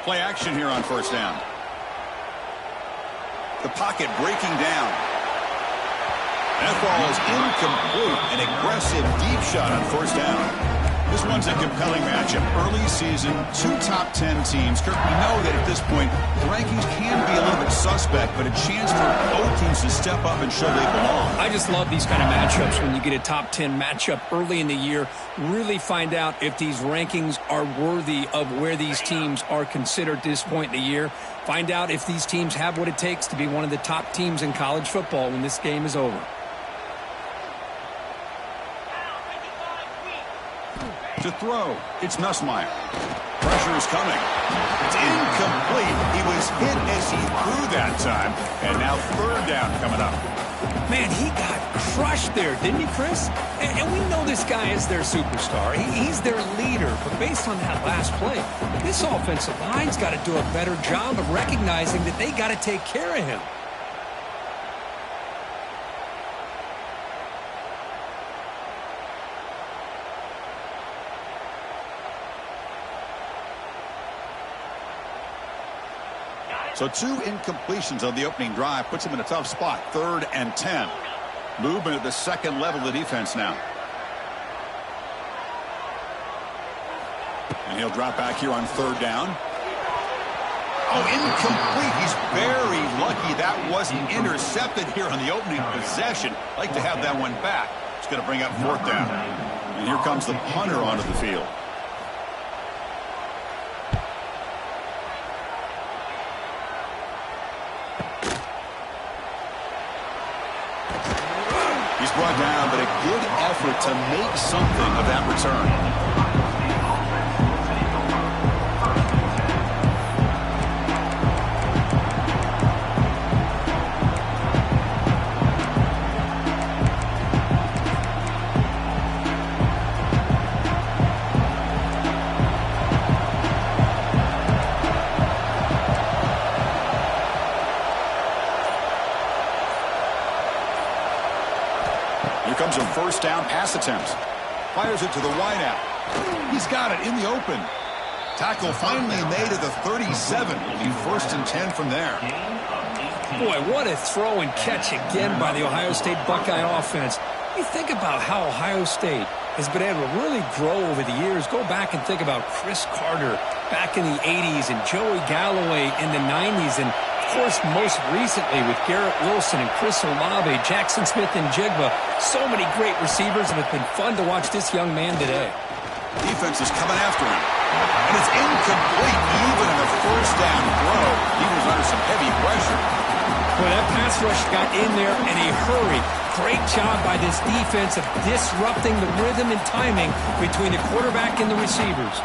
Play action here on first down. The pocket breaking down. That ball is incomplete. An aggressive deep shot on first down. This one's a compelling matchup. Early season, 2 top 10 teams. Kirk, we know that at this point, the rankings can be a little bit suspect, but a chance for both teams to step up and show they belong. I just love these kind of matchups when you get a top 10 matchup early in the year. Really find out if these rankings are worthy of where these teams are considered at this point in the year. Find out if these teams have what it takes to be one of the top teams in college football when this game is over. To throw, it's Nussmeier. Pressure is coming. It's incomplete. He was hit as he threw that time. And now third down coming up. Man, he got crushed there, didn't he, Chris? And we know this guy is their superstar. He's their leader. But based on that last play, this offensive line's got to do a better job of recognizing that they got to take care of him. So 2 incompletions on the opening drive puts him in a tough spot. 3rd and 10. Movement at the second level of the defense now. And he'll drop back here on 3rd down. Oh, incomplete. He's very lucky that wasn't intercepted here on the opening possession. Like to have that one back. It's going to bring up 4th down. And here comes the punter onto the field. Brought down, but a good effort to make something of that return. Comes a first down pass attempt. Fires it to the wideout. He's got it in the open. Tackle finally made at the 37. It'll be 1st and 10 from there. Boy, what a throw and catch again by the Ohio State Buckeye offense. You think about how Ohio State has been able to really grow over the years. Go back and think about Chris Carter back in the 80s and Joey Galloway in the 90s. And of course, most recently with Garrett Wilson and Chris Olave, Jackson Smith and Jigba. So many great receivers, and it's been fun to watch this young man today. Defense is coming after him. And it's incomplete even in a first down throw. He was under some heavy pressure. Well, that pass rush got in there in a hurry. Great job by this defense of disrupting the rhythm and timing between the quarterback and the receivers.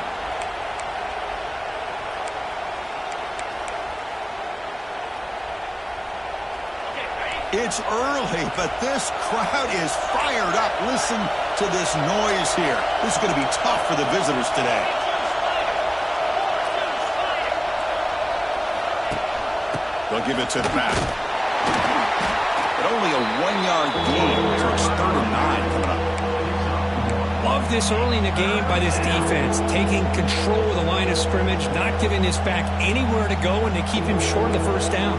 It's early, but this crowd is fired up. Listen to this noise here. This is going to be tough for the visitors today. They'll give it to the back. But only a 1-yard gain, so it's 3rd and 9 coming up. Love this early in the game by this defense, taking control of the line of scrimmage, not giving this back anywhere to go, and they keep him short of the first down.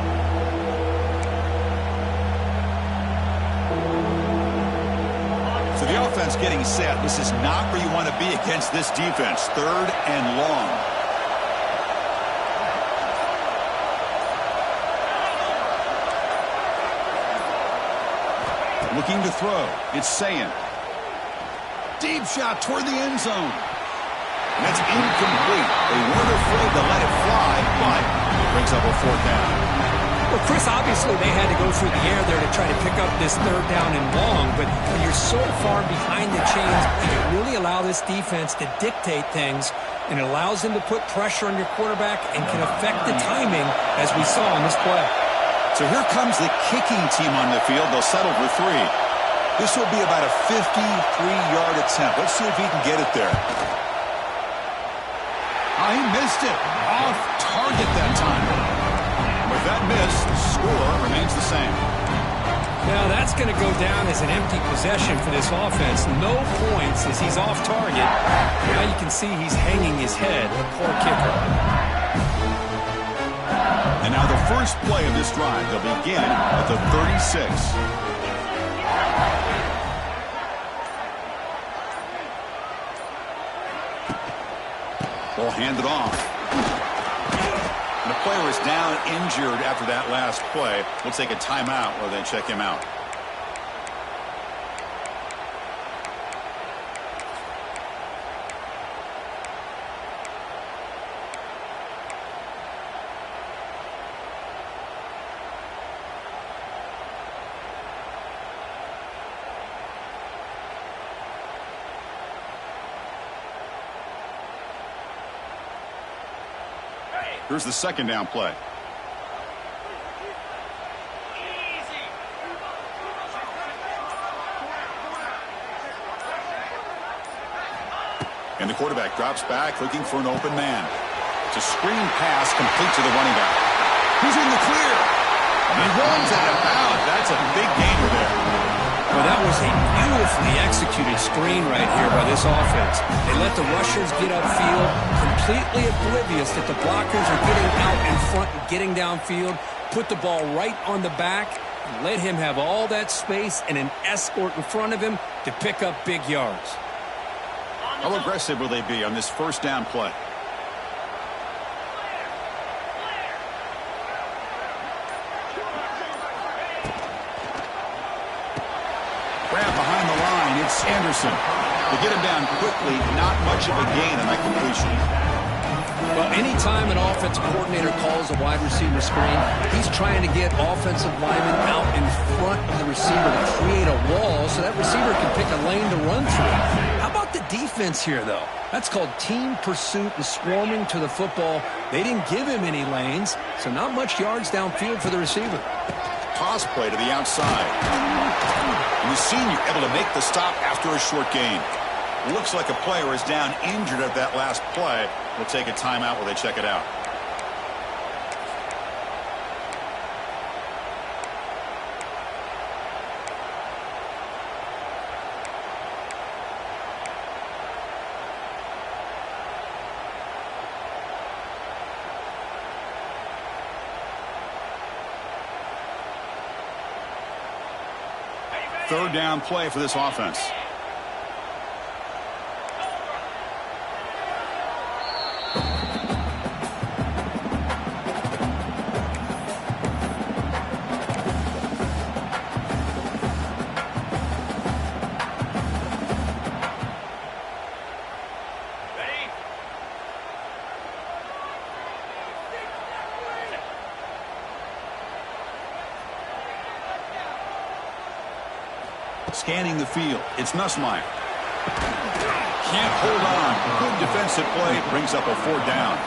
Offense getting set. This is not where you want to be against this defense. 3rd and long. Looking to throw. It's Sayin. Deep shot toward the end zone. And that's incomplete. They weren't afraid to let it fly, but it brings up a 4th down. Well, Chris, obviously they had to go through the air there to try to pick up this 3rd down and long, but when you're so far behind the chains, you can really allow this defense to dictate things, and it allows them to put pressure on your quarterback and can affect the timing, as we saw on this play. So here comes the kicking team on the field. They'll settle for 3. This will be about a 53-yard attempt. Let's see if he can get it there. Oh, he missed it. Off target that time. With that miss, the score remains the same. Now that's going to go down as an empty possession for this offense. No points as he's off target. Now you can see he's hanging his head, the poor kicker. And now the first play of this drive. They'll begin at the 36. Ball handed off. And the player is down injured after that last play. We'll take a timeout or then check him out. Here's the second down play. And the quarterback drops back looking for an open man. It's a screen pass complete to the running back. He's in the clear. And he runs out of bounds. That's a big gainer there. Well, that was a beautifully executed screen right here by this offense. They let the rushers get upfield, completely oblivious that the blockers are getting out in front and getting downfield, put the ball right on the back, and let him have all that space and an escort in front of him to pick up big yards. How aggressive will they be on this first down play? Grab behind the line. It's Anderson. They get him down quickly. Not much of a gain on that completion. Well, anytime an offensive coordinator calls a wide receiver screen, he's trying to get offensive linemen out in front of the receiver to create a wall so that receiver can pick a lane to run through. How about the defense here, though? That's called team pursuit and swarming to the football. They didn't give him any lanes, so not much yards downfield for the receiver. Toss play to the outside. And the senior able to make the stop after a short gain. Looks like a player is down injured at that last play. We'll take a timeout while they check it out. Third down play for this offense. Scanning the field, it's Nussmeier. Can't hold on. Good defensive play, brings up a fourth down.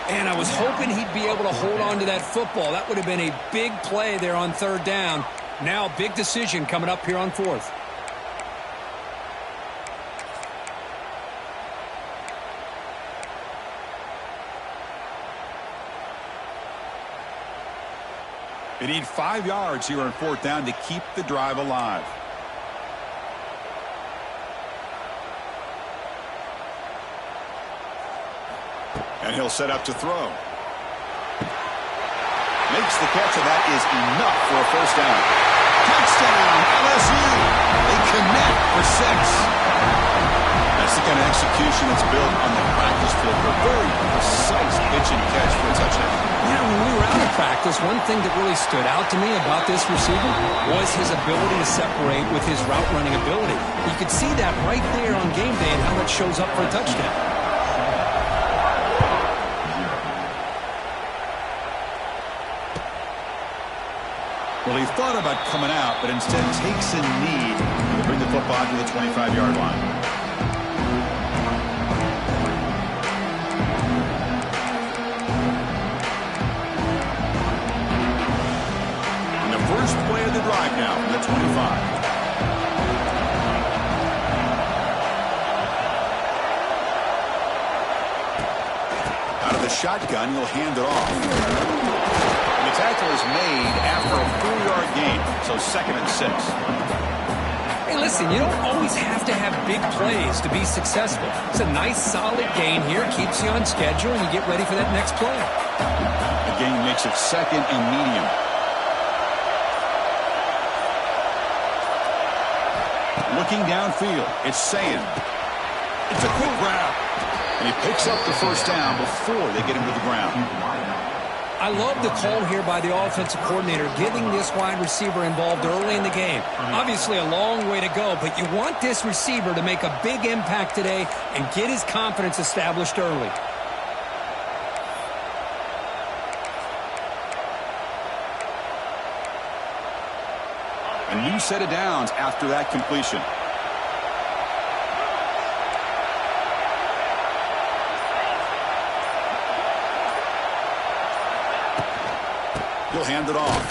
And I was hoping he'd be able to hold on to that football. That would have been a big play there on third down. Now a big decision coming up here on fourth. They need 5 yards here on fourth down to keep the drive alive. And he'll set up to throw. Makes the catch, and that is enough for a first down. Touchdown, LSU. They connect for 6. That's the kind of execution that's built on the practice field. A very precise pitch and catch for a touchdown. Yeah, when we were out of practice, one thing that really stood out to me about this receiver was his ability to separate with his route running ability. You could see that right there on game day and how that shows up for a touchdown. Well, he thought about coming out, but instead takes a knee to bring the football to the 25-yard line. And the first play of the drive now from the 25. Out of the shotgun, he'll hand it off. The tackle is made after a 4-yard gain, so 2nd and 6. Hey, listen, you don't always have to have big plays to be successful. It's a nice, solid gain here, keeps you on schedule, and you get ready for that next play. A gain makes it 2nd and medium. Looking downfield, it's Sayin. It's a quick grab. And he picks up the first down before they get him to the ground. I love the call here by the offensive coordinator, getting this wide receiver involved early in the game. Obviously a long way to go, but you want this receiver to make a big impact today and get his confidence established early. A new set of downs after that completion. He'll hand it off.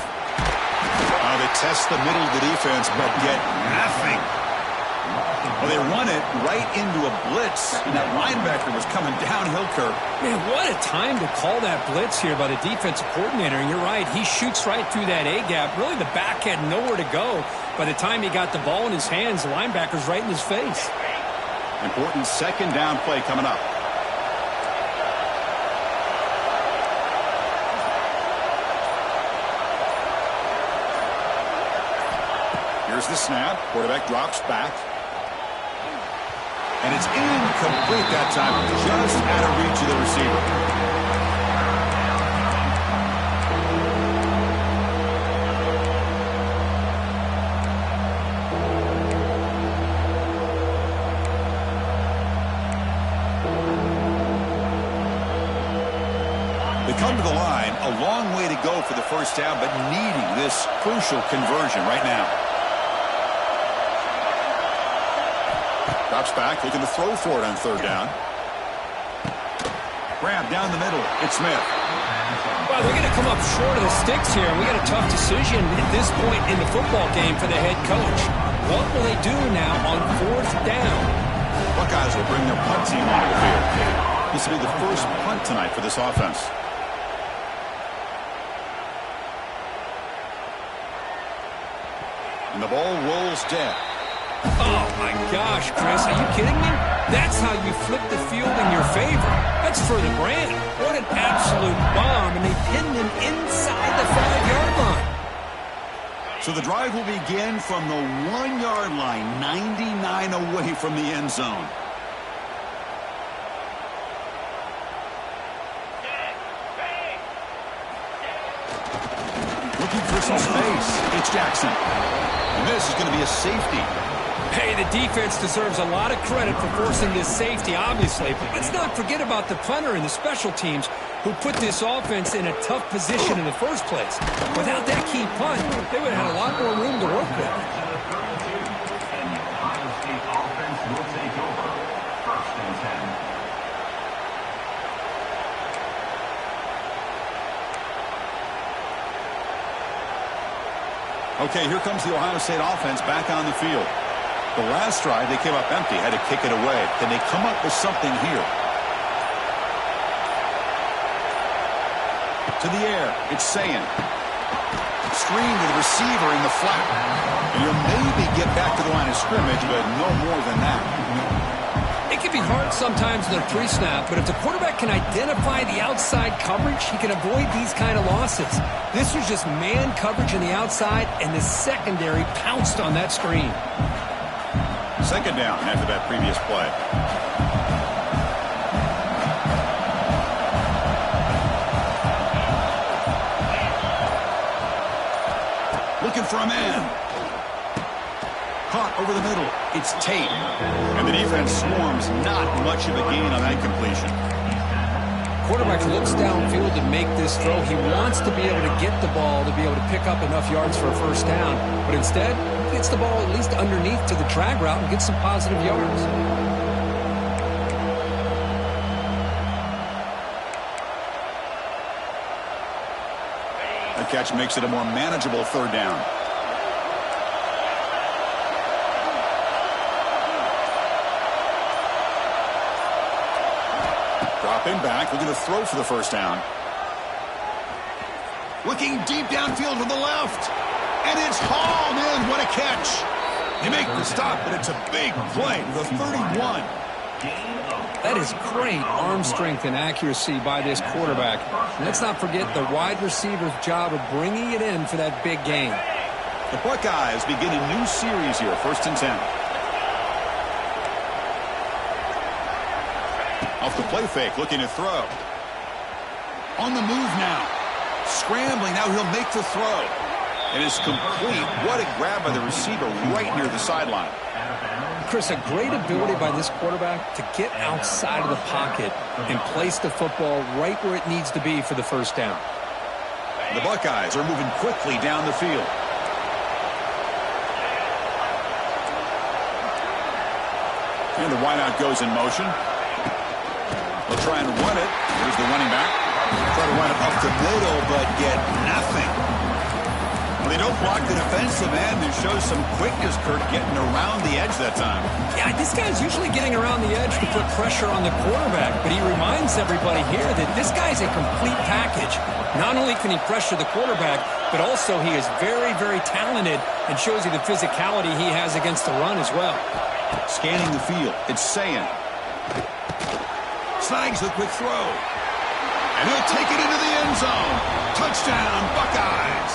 They test the middle of the defense, but get nothing. Well, they run it right into a blitz, and that linebacker was coming downhill, Kirk. Man, what a time to call that blitz here by the defensive coordinator. And you're right, he shoots right through that A-gap. Really, the back had nowhere to go. By the time he got the ball in his hands, the linebacker's right in his face. Important 2nd down play coming up. Here's the snap. Quarterback drops back. And it's incomplete that time. Just out of reach of the receiver. They come to the line. A long way to go for the first down, but needing this crucial conversion right now. Drops back, looking to throw for it on 3rd down. Grab down the middle. It's Smith. Well, they're going to come up short of the sticks here, and we got a tough decision at this point in the football game for the head coach. What will they do now on 4th down? Buckeyes will bring their punt team onto the field. This will be the first punt tonight for this offense. And the ball rolls dead. Oh, my gosh, Chris, are you kidding me? That's how you flip the field in your favor. That's for the brand. What an absolute bomb, and they pinned him inside the 5-yard line. So the drive will begin from the 1-yard line, 99 away from the end zone. Looking for some space. It's Jackson. And this is going to be a safety. Hey, the defense deserves a lot of credit for forcing this safety, obviously. But let's not forget about the punter and the special teams who put this offense in a tough position in the first place. Without that key punt, they would have had a lot more room to work with. Okay, here comes the Ohio State offense back on the field. The last drive, they came up empty, had to kick it away. Can they come up with something here? To the air, it's Sayin. Screen to the receiver in the flat. And you'll maybe get back to the line of scrimmage, but no more than that. It can be hard sometimes in a pre-snap, but if the quarterback can identify the outside coverage, he can avoid these kind of losses. This was just man coverage on the outside, and the secondary pounced on that screen. 2nd down after that previous play. Looking for a man. Caught over the middle. It's Tate. And the defense swarms. Not much of a gain on that completion. Quarterback looks downfield to make this throw. He wants to be able to get the ball to be able to pick up enough yards for a first down. But instead, he gets the ball at least underneath to the drag route and gets some positive yards. That catch makes it a more manageable 3rd down. Dropping back, looking to throw for the first down. Looking deep downfield to the left. And it's hauled in. What a catch. They make the stop, but it's a big play. The 31. That is great arm strength and accuracy by this quarterback. And let's not forget the wide receiver's job of bringing it in for that big game. The Buckeyes begin a new series here, 1st and 10. Off the play fake, looking to throw. On the move now. Scrambling, now he'll make the throw. It is complete. What a grab by the receiver right near the sideline. Chris, a great ability by this quarterback to get outside of the pocket and place the football right where it needs to be for the first down. The Buckeyes are moving quickly down the field. And the wideout goes in motion. They'll try and run it. Here's the running back. Try to run it up the middle, but get nothing. They don't block the defensive end and show some quickness, Kurt, getting around the edge that time. Yeah, this guy's usually getting around the edge to put pressure on the quarterback, but he reminds everybody here that this guy's a complete package. Not only can he pressure the quarterback, but also he is very, very talented and shows you the physicality he has against the run as well. Scanning the field, it's Sayin. Snags the quick throw. And he'll take it into the end zone. Touchdown, Buckeyes.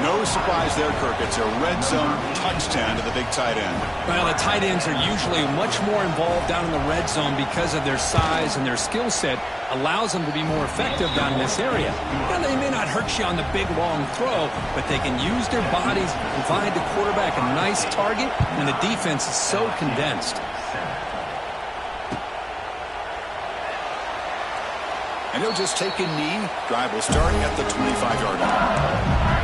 No surprise there, Kirk. It's a red zone touchdown to the big tight end. Well, the tight ends are usually much more involved down in the red zone because of their size and their skill set allows them to be more effective down in this area. Now, they may not hurt you on the big, long throw, but they can use their bodies to provide the quarterback a nice target when the defense is so condensed. And he'll just take a knee. Drive will start at the 25-yard line.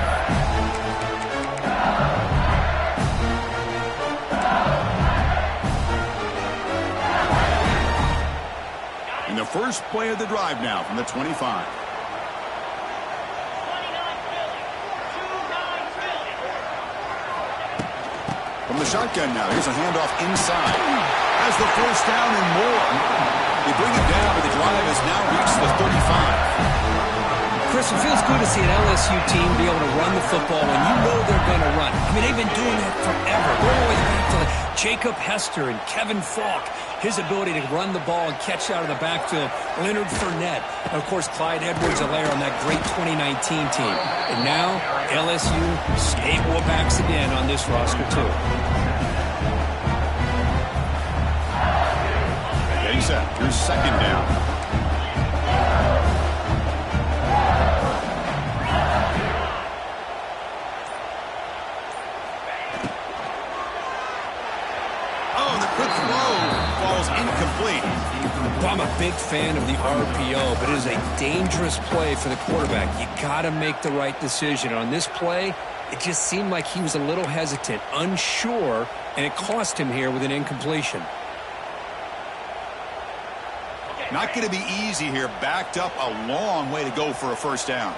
And the first play of the drive now from the 25. From the shotgun now, here's a handoff inside. Has the first down and more. They bring it down, but the drive has now reached the 35. Chris, it feels good to see an LSU team be able to run the football when you know they're going to run. I mean, they've been doing that forever. Going all the way back to Jacob Hester and Kevin Falk. His ability to run the ball and catch out of the backfield. Leonard Fournette. And, of course, Clyde Edwards-Helaire on that great 2019 team. And now, LSU stable of backs again on this roster, too. Getting set. Here's 2nd down. Incomplete. Well, I'm a big fan of the RPO, but it is a dangerous play for the quarterback. You got to make the right decision. On this play, it just seemed like he was a little hesitant, unsure, and it cost him here with an incompletion. Not going to be easy here. Backed up a long way to go for a first down.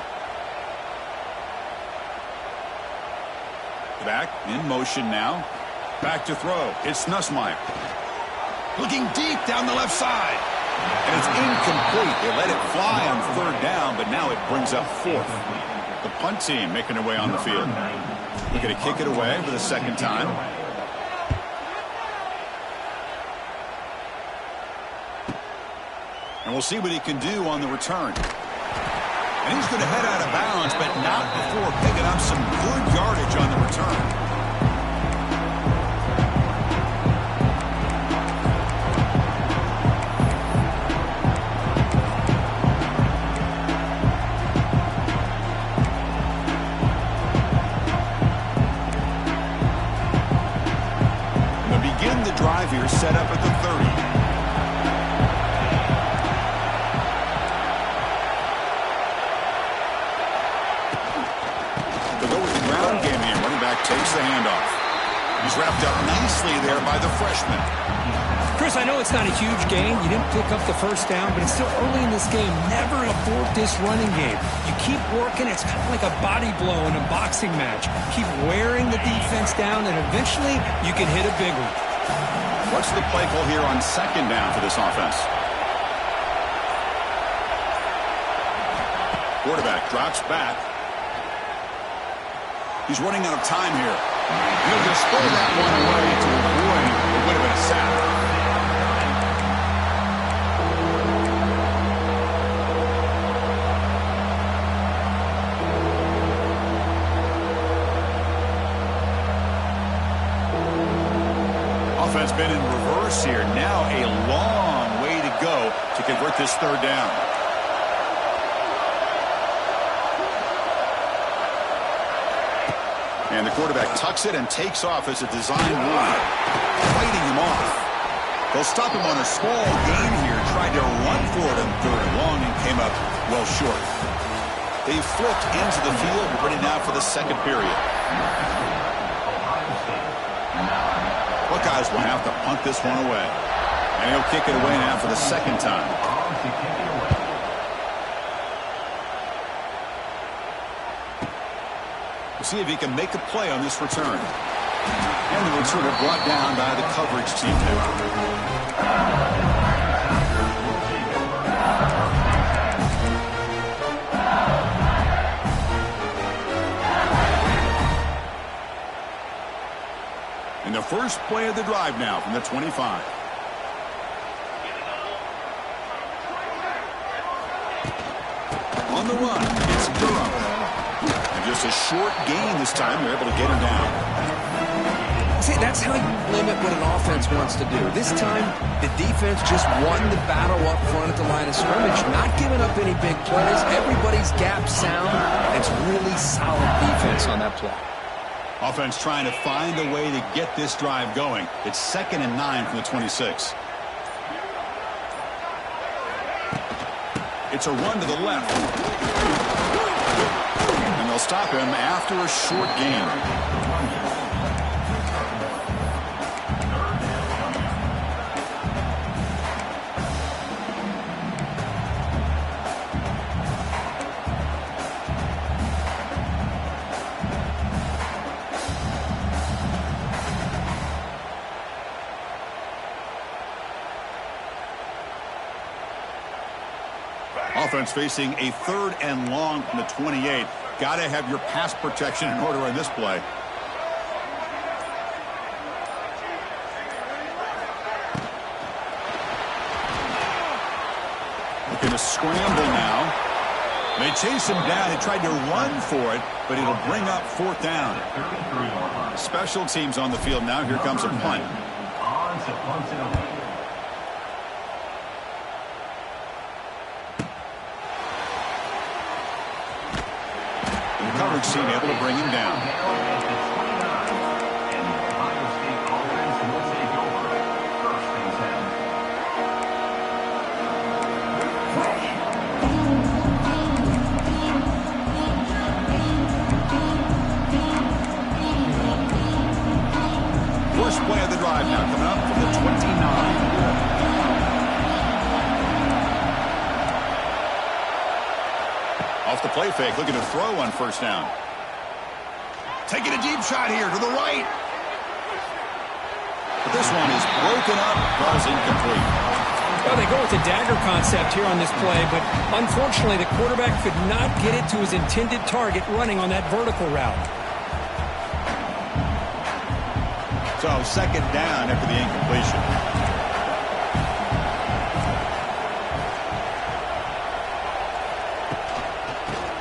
Back in motion now. Back to throw. It's Nussmeier. Looking deep down the left side. And it's incomplete. They let it fly on 3rd down, but now it brings up 4th. The punt team making their way on the field. They're going to kick it away for the 2nd time. And we'll see what he can do on the return. And he's going to head out of bounds, but not before picking up some good yardage on the return. Drive here set up at the 30. They'll go with the ground game here. Running back takes the handoff. He's wrapped up nicely there by the freshman. Chris, I know it's not a huge gain. You didn't pick up the first down, but it's still early in this game. Never abort this running game. You keep working. It's kind of like a body blow in a boxing match. Keep wearing the defense down, and eventually you can hit a big one. What's the play call here on 2nd down for this offense? Quarterback drops back. He's running out of time here. He'll just throw that one away to avoid what would have been a sack. Offense been in reverse here. Now a long way to go to convert this third down. And the quarterback tucks it and takes off as a design run, fighting him off. They'll stop him on a small gain here. Tried to run for it on third and long and came up well short. They flipped into the field, ready now for the second period. Buckeyes will have to punt this one away. And he'll kick it away now for the second time. We'll see if he can make a play on this return. And the returner brought down by the coverage team now. And the first play of the drive now from the 25. On the run, it's Durham. And just a short gain this time. They're able to get him down. See, that's how you limit what an offense wants to do. This time, the defense just won the battle up front at the line of scrimmage, not giving up any big plays. Everybody's gap sound. It's really solid defense on that play. Offense trying to find a way to get this drive going. It's 2nd and 9 from the 26. It's a run to the left. And they'll stop him after a short gain. Offense facing a 3rd and long from the 28. Got to have your pass protection in order on this play. Looking to scramble now. They chase him down. He tried to run for it, but it'll bring up 4th down. Special teams on the field now. Here comes a punt. Coverage team able to bring him down. First play of the drive now coming up from the 29. Off the play fake, looking to throw on 1st down. Taking a deep shot here to the right. But this one is broken up, ball's incomplete. Well, they go with the dagger concept here on this play, but unfortunately the quarterback could not get it to his intended target running on that vertical route. So 2nd down after the incompletion.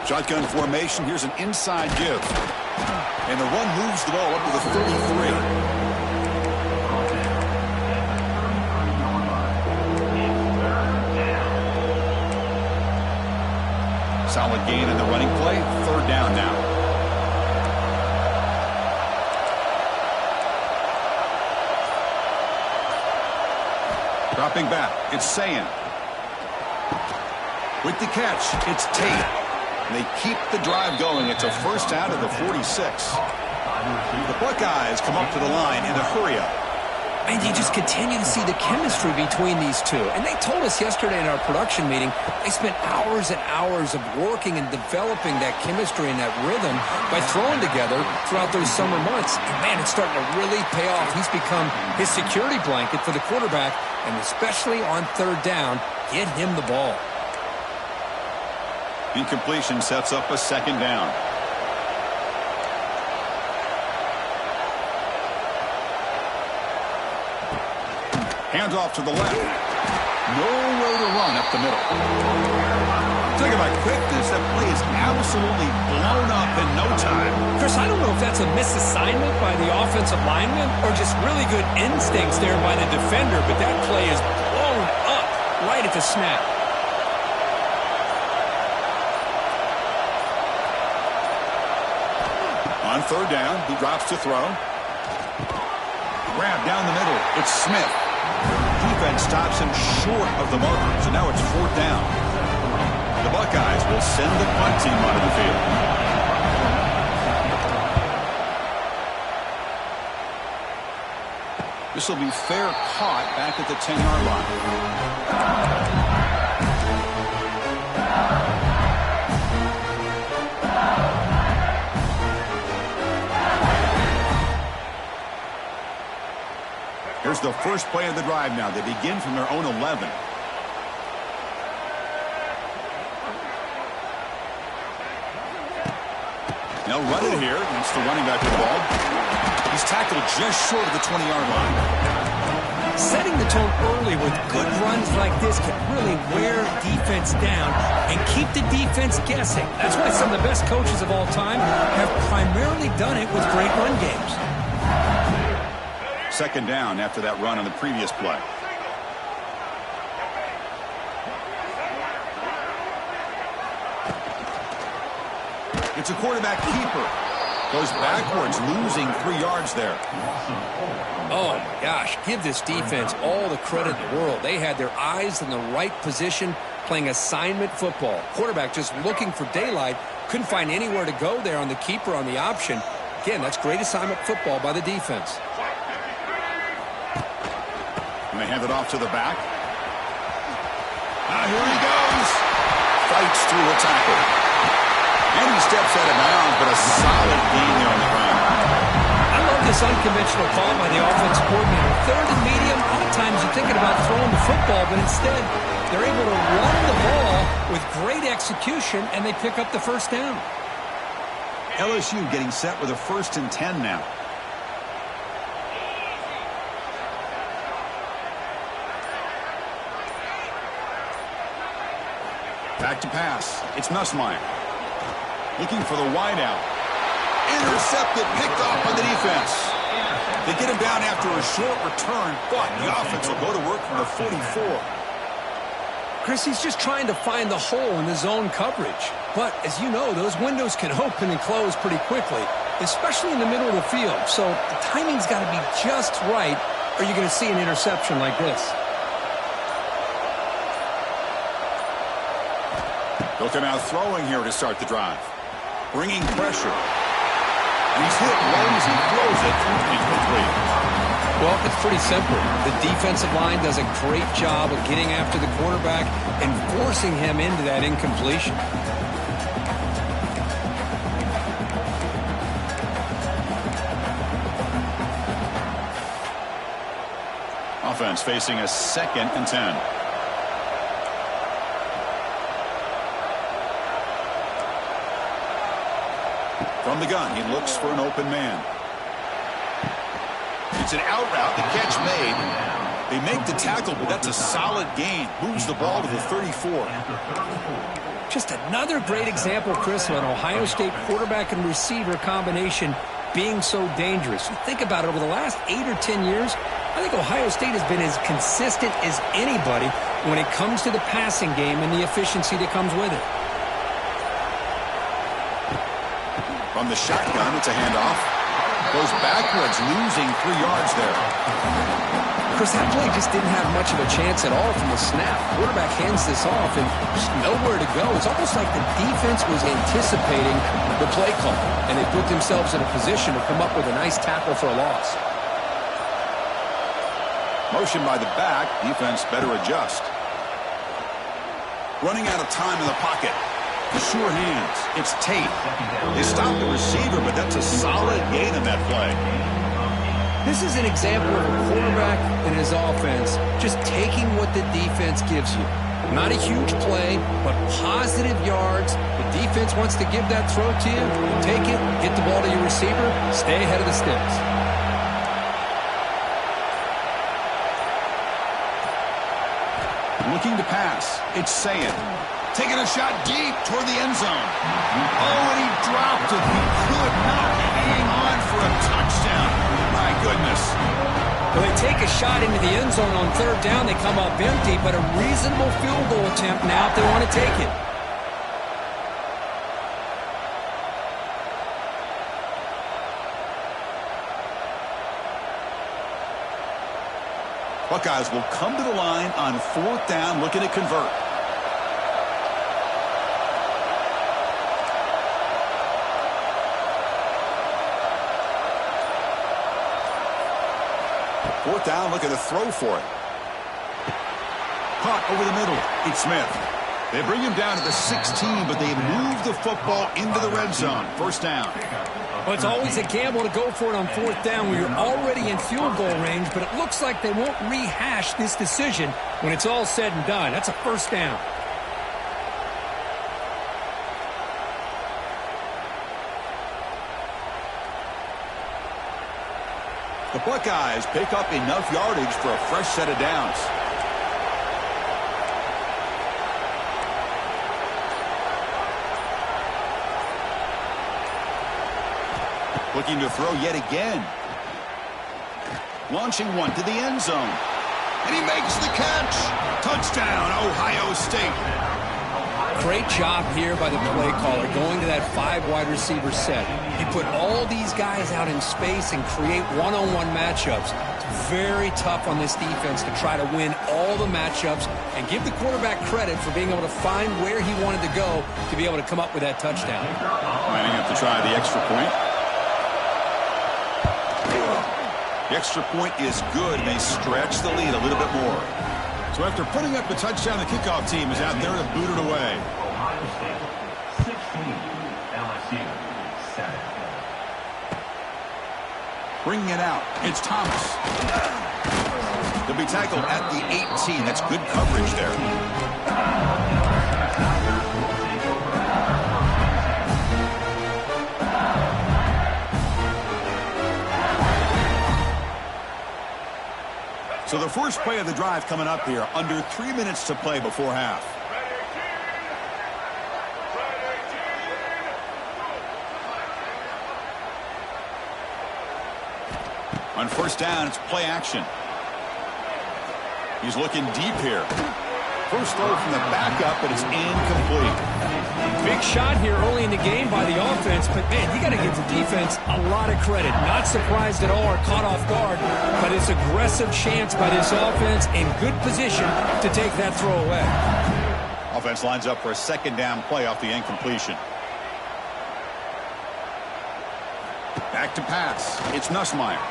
Shotgun formation. Here's an inside give. And the run moves the ball up to the 33. Solid gain in the running play. 3rd down now. Dropping back. It's Sayin. With the catch, it's Tate. They keep the drive going. It's a 1st down of the 46. The Buckeyes come up to the line in a hurry-up. And you just continue to see the chemistry between these two. And they told us yesterday in our production meeting, they spent hours and hours of working and developing that chemistry and that rhythm by throwing together throughout those summer months. And, man, it's starting to really pay off. He's become his security blanket for the quarterback, and especially on 3rd down, get him the ball. Incompletion sets up a 2nd down. Hands off to the left. Nowhere to run up the middle. Talk about quickness. That play is absolutely blown up in no time. Chris, I don't know if that's a misassignment by the offensive lineman or just really good instincts there by the defender, but that play is blown up right at the snap. On third down, he drops to throw. Grab down the middle. It's Smith. Defense stops him short of the marker, so now it's fourth down. The Buckeyes will send the punt team onto the field. This will be fair caught back at the 10-yard line. Here's the first play of the drive now. They begin from their own 11. They'll run it here. That's the running back with the ball. He's tackled just short of the 20-yard line. Setting the tone early with good runs like this can really wear defense down and keep the defense guessing. That's why some of the best coaches of all time have primarily done it with great run games. Second down after that run on the previous play. It's a quarterback keeper. Goes backwards, losing 3 yards there. Oh, my gosh. Give this defense all the credit in the world. They had their eyes in the right position, playing assignment football. Quarterback just looking for daylight. Couldn't find anywhere to go there on the keeper on the option. Again, that's great assignment football by the defense. And they hand it off to the back. Here he goes. Fights through a tackle. And he steps out of bounds, but a solid gain there on the ground. I love this unconventional call by the offensive coordinator. Third and medium, a lot of times you're thinking about throwing the football, but instead they're able to run the ball with great execution, and they pick up the first down. LSU getting set with a 1st and 10 now. Back to pass. It's Nussmeier. Looking for the wideout. Intercepted, picked off by the defense. They get him down after a short return, but the offense will go to work from the 44. Chris, he's just trying to find the hole in the zone coverage. But, as you know, those windows can open and close pretty quickly, especially in the middle of the field. So the timing's got to be just right, or you're going to see an interception like this. They'll come out throwing here to start the drive. Bringing pressure. And he's hit low as he throws it. Incomplete. Well, it's pretty simple. The defensive line does a great job of getting after the quarterback and forcing him into that incompletion. Offense facing a 2nd and 10. From the gun, he looks for an open man. It's an out route, the catch made. They make the tackle, but that's a solid gain. Moves the ball to the 34. Just another great example, Chris, of an Ohio State quarterback and receiver combination being so dangerous. You think about it, over the last 8 or 10 years, I think Ohio State has been as consistent as anybody when it comes to the passing game and the efficiency that comes with it. From the shotgun, it's a handoff. Goes backwards, losing 3 yards there. Chris, that play just didn't have much of a chance at all from the snap. Quarterback hands this off and just nowhere to go. It's almost like the defense was anticipating the play call, and they put themselves in a position to come up with a nice tackle for a loss. Motion by the back. Defense better adjust. Running out of time in the pocket. Sure hands. It's Tate. They stop the receiver, but that's a solid gain in that play. This is an example of a quarterback and his offense just taking what the defense gives you. Not a huge play, but positive yards. The defense wants to give that throw to you. Take it, get the ball to your receiver, stay ahead of the sticks. Looking to pass. It's Sayin. Taking a shot deep toward the end zone. Oh, and he dropped it. He could not hang on for a touchdown. My goodness. Well, they take a shot into the end zone on third down. They come up empty, but a reasonable field goal attempt now if they want to take it. Buckeyes will come to the line on fourth down, looking to convert. Fourth down, looking to throw for it. Caught over the middle. It's Smith. They bring him down to the 16, but they move the football into the red zone. First down. Well, it's always a gamble to go for it on fourth down when you're already in field goal range, but it looks like they won't rehash this decision when it's all said and done. That's a first down. The Buckeyes pick up enough yardage for a fresh set of downs. Looking to throw yet again. Launching one to the end zone. And he makes the catch. Touchdown, Ohio State. Great job here by the play caller going to that 5 wide receiver set. He put all these guys out in space and create one-on-one matchups. It's very tough on this defense to try to win all the matchups and give the quarterback credit for being able to find where he wanted to go to be able to come up with that touchdown. Lining up to try the extra point. The extra point is good, and they stretch the lead a little bit more. So after putting up the touchdown, the kickoff team is out there to boot it away. Ohio State 16, LSU 7. Bringing it out, it's Thomas. He'll be tackled at the 18. That's good coverage there. So the first play of the drive coming up here, under 3 minutes to play before half. On first down, it's play action. He's looking deep here. First throw from the backup, but it's incomplete. Big shot here early in the game by the offense, but man, you got to give the defense a lot of credit. Not surprised at all or caught off guard, but it's aggressive chance by this offense in good position to take that throw away. Offense lines up for a second down play off the incompletion. Back to pass. It's Nussmeier.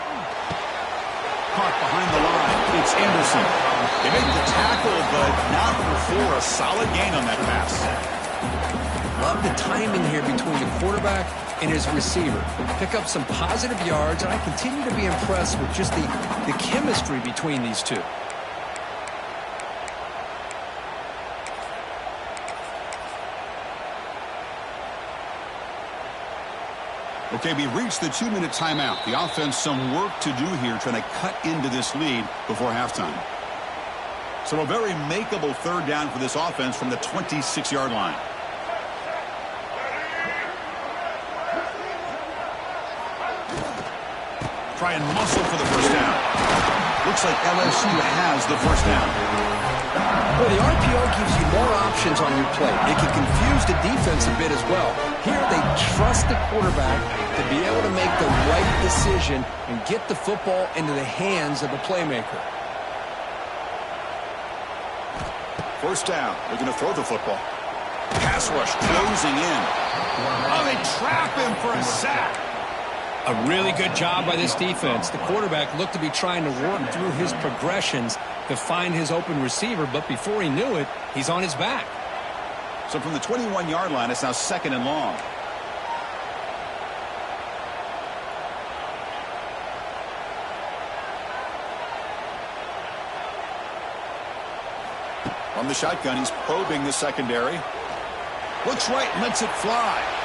Caught behind the line. It's Anderson. They make the tackle, but not before a solid gain on that pass. Love the timing here between the quarterback and his receiver. Pick up some positive yards, and I continue to be impressed with just the chemistry between these two. Okay, we've reached the 2-minute timeout. The offense some work to do here trying to cut into this lead before halftime. So a very makeable third down for this offense from the 26-yard line. Try and muscle for the first down. Looks like LSU has the first down. Well, the RPO gives you more options on your play. It can confuse the defense a bit as well. Here, they trust the quarterback to be able to make the right decision and get the football into the hands of the playmaker. First down. They're going to throw the football. Pass rush closing in. Oh, they trap him for a sack. A really good job by this defense. The quarterback looked to be trying to work through his progressions to find his open receiver, but before he knew it, he's on his back. So from the 21-yard line, it's now second and long. From the shotgun, he's probing the secondary. Looks right, lets it fly.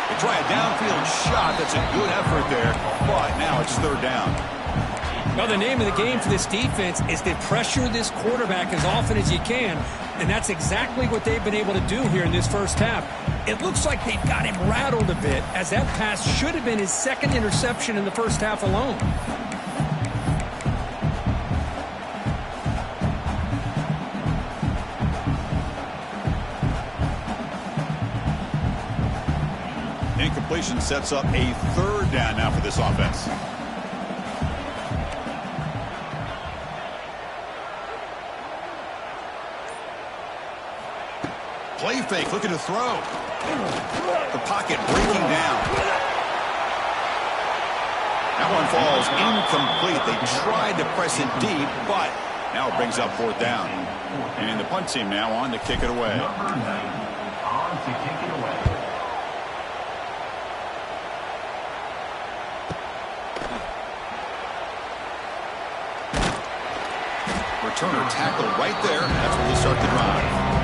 They try a downfield shot. That's a good effort there, but now it's third down. Well, the name of the game for this defense is to pressure this quarterback as often as you can, and that's exactly what they've been able to do here in this first half. It looks like they've got him rattled a bit, as that pass should have been his second interception in the first half alone. Incompletion sets up a third down now for this offense. Play fake, looking to throw. The pocket breaking down. That one falls incomplete. They tried to press it deep, but now it brings up fourth down. And the punt team now on to kick it away. Number 9 on to kick it away. Returner tackle right there. That's where we start the drive.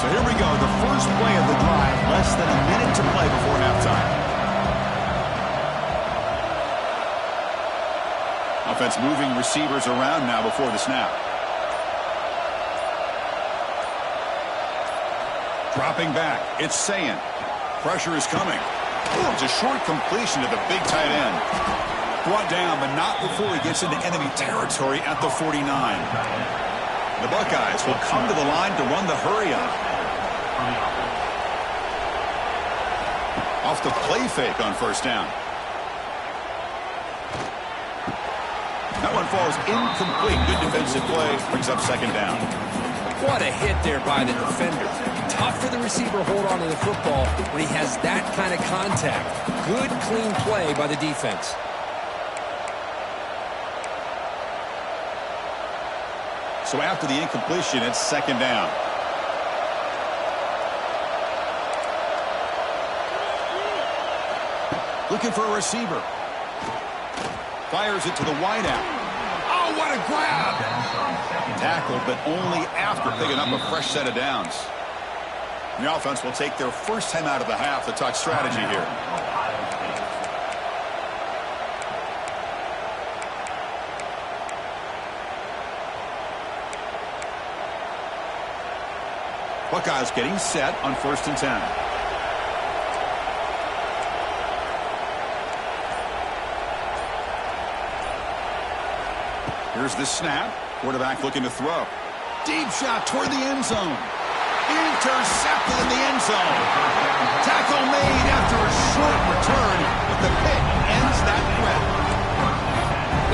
So here we go, the first play of the drive, less than a minute to play before halftime. Offense moving receivers around now before the snap. Dropping back, it's Sayin. Pressure is coming. Oh, it's a short completion to the big tight end. Brought down, but not before he gets into enemy territory at the 49. The Buckeyes will come to the line to run the hurry-up. Off the play fake on first down. That one falls incomplete. Good defensive play. Brings up second down. What a hit there by the defender. Tough for the receiver to hold on to the football when he has that kind of contact. Good, clean play by the defense. So after the incompletion, it's second down. Looking for a receiver. Fires it to the wideout. Oh, what a grab! Tackled, but only after picking up a fresh set of downs. The offense will take their first time out of the half to talk strategy here. Buckeyes getting set on 1st and 10. Here's the snap. Quarterback looking to throw. Deep shot toward the end zone. Intercepted in the end zone. Tackle made after a short return, but the pick ends that threat.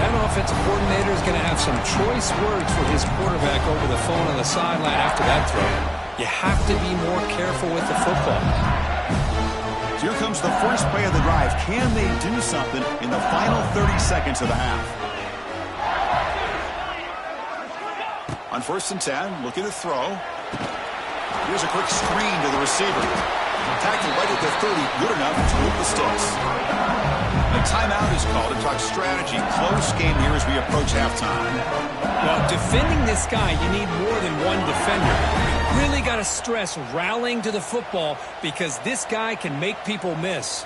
That offensive coordinator is going to have some choice words for his quarterback over the phone on the sideline after that throw. You have to be more careful with the football. So here comes the first play of the drive. Can they do something in the final 30 seconds of the half? On 1st and 10, looking to throw. Here's a quick screen to the receiver. Tackled right at the 30, good enough to move the sticks. A timeout is called to talk strategy. Close game here as we approach halftime. Well, defending this guy, you need more than one defender. You really got to stress rallying to the football because this guy can make people miss.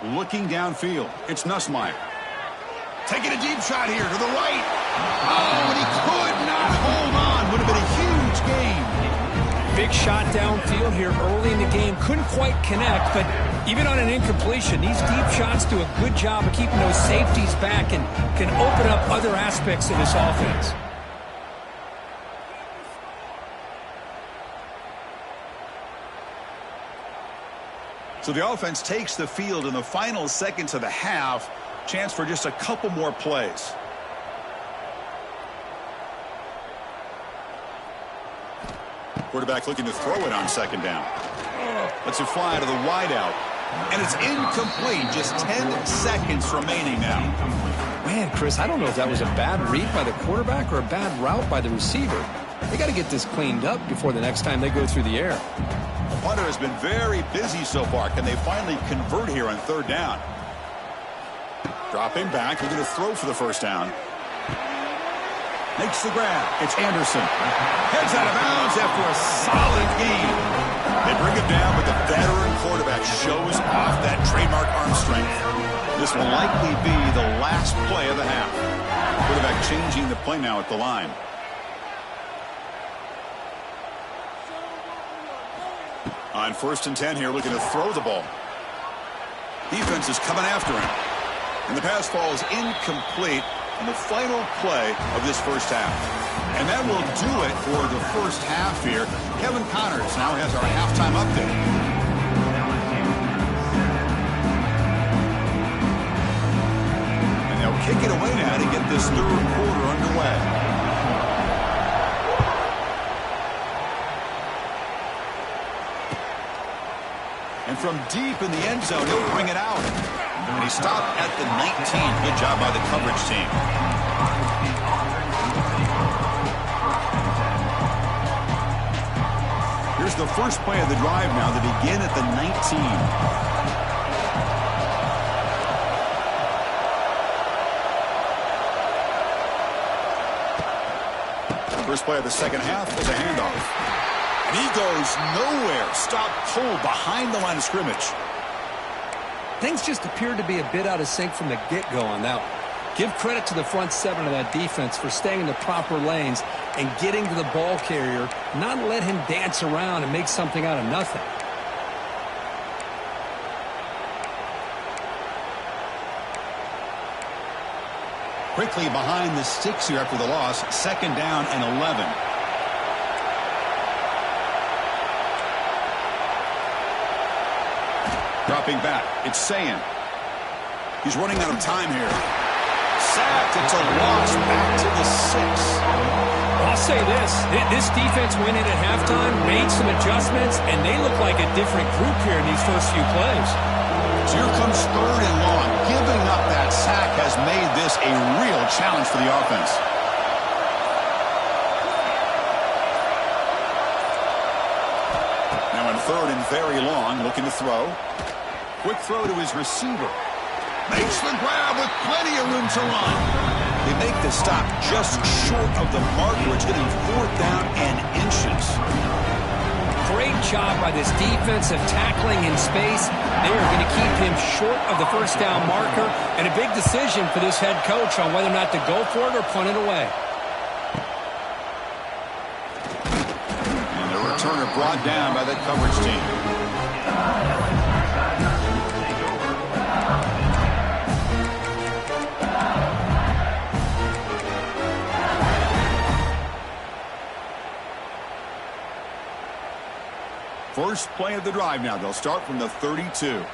Looking downfield, it's Nussmeier. Taking a deep shot here to the right. Oh, and he could not hold on. Would have been a huge gain. Big shot downfield here early in the game. Couldn't quite connect, but even on an incompletion, these deep shots do a good job of keeping those safeties back and can open up other aspects of this offense. So the offense takes the field in the final seconds of the half. Chance for just a couple more plays. Quarterback looking to throw it on second down. Lets it fly to the wideout. And it's incomplete. Just 10 seconds remaining now. Man, Chris, I don't know if that was a bad read by the quarterback or a bad route by the receiver. They got to get this cleaned up before the next time they go through the air. The punter has been very busy so far. Can they finally convert here on third down? Dropping back, looking to throw for the first down. Makes the grab. It's Anderson. Heads out of bounds after a solid gain. bring him down, but the veteran quarterback shows off that trademark arm strength. This will likely be the last play of the half. Quarterback changing the play now at the line. On 1st and 10 here, looking to throw the ball. Defense is coming after him. And the pass falls incomplete on the final play of this first half. And that will do it for the first half here. Kevin Connors now has our halftime update. And they'll kick it away now to get this third quarter underway. And from deep in the end zone, he'll bring it out. And he stopped at the 19. Good job by the coverage team. Here's the first play of the drive now. They begin at the 19. First play of the second half is a handoff. And he goes nowhere. Stop pulled behind the line of scrimmage. Things just appeared to be a bit out of sync from the get-go on that one. Give credit to the front seven of that defense for staying in the proper lanes and getting to the ball carrier, not let him dance around and make something out of nothing. Quickly behind the sticks here after the loss. 2nd down and 11. Dropping back. It's Sayin. He's running out of time here. Sacked. It's a loss back to the 6. I'll say this defense went in at halftime, made some adjustments, and they look like a different group here in these first few plays. So here comes 3rd and long. Giving up that sack has made this a real challenge for the offense. Now on 3rd and very long, looking to throw. Quick throw to his receiver. Makes the grab with plenty of room to run. They make the stop just short of the mark where it's getting 4th down and inches. Great job by this defensive tackling in space. They are going to keep him short of the first down marker, and a big decision for this head coach on whether or not to go for it or punt it away. And the returner brought down by the coverage team. First play of the drive now. They'll start from the 32.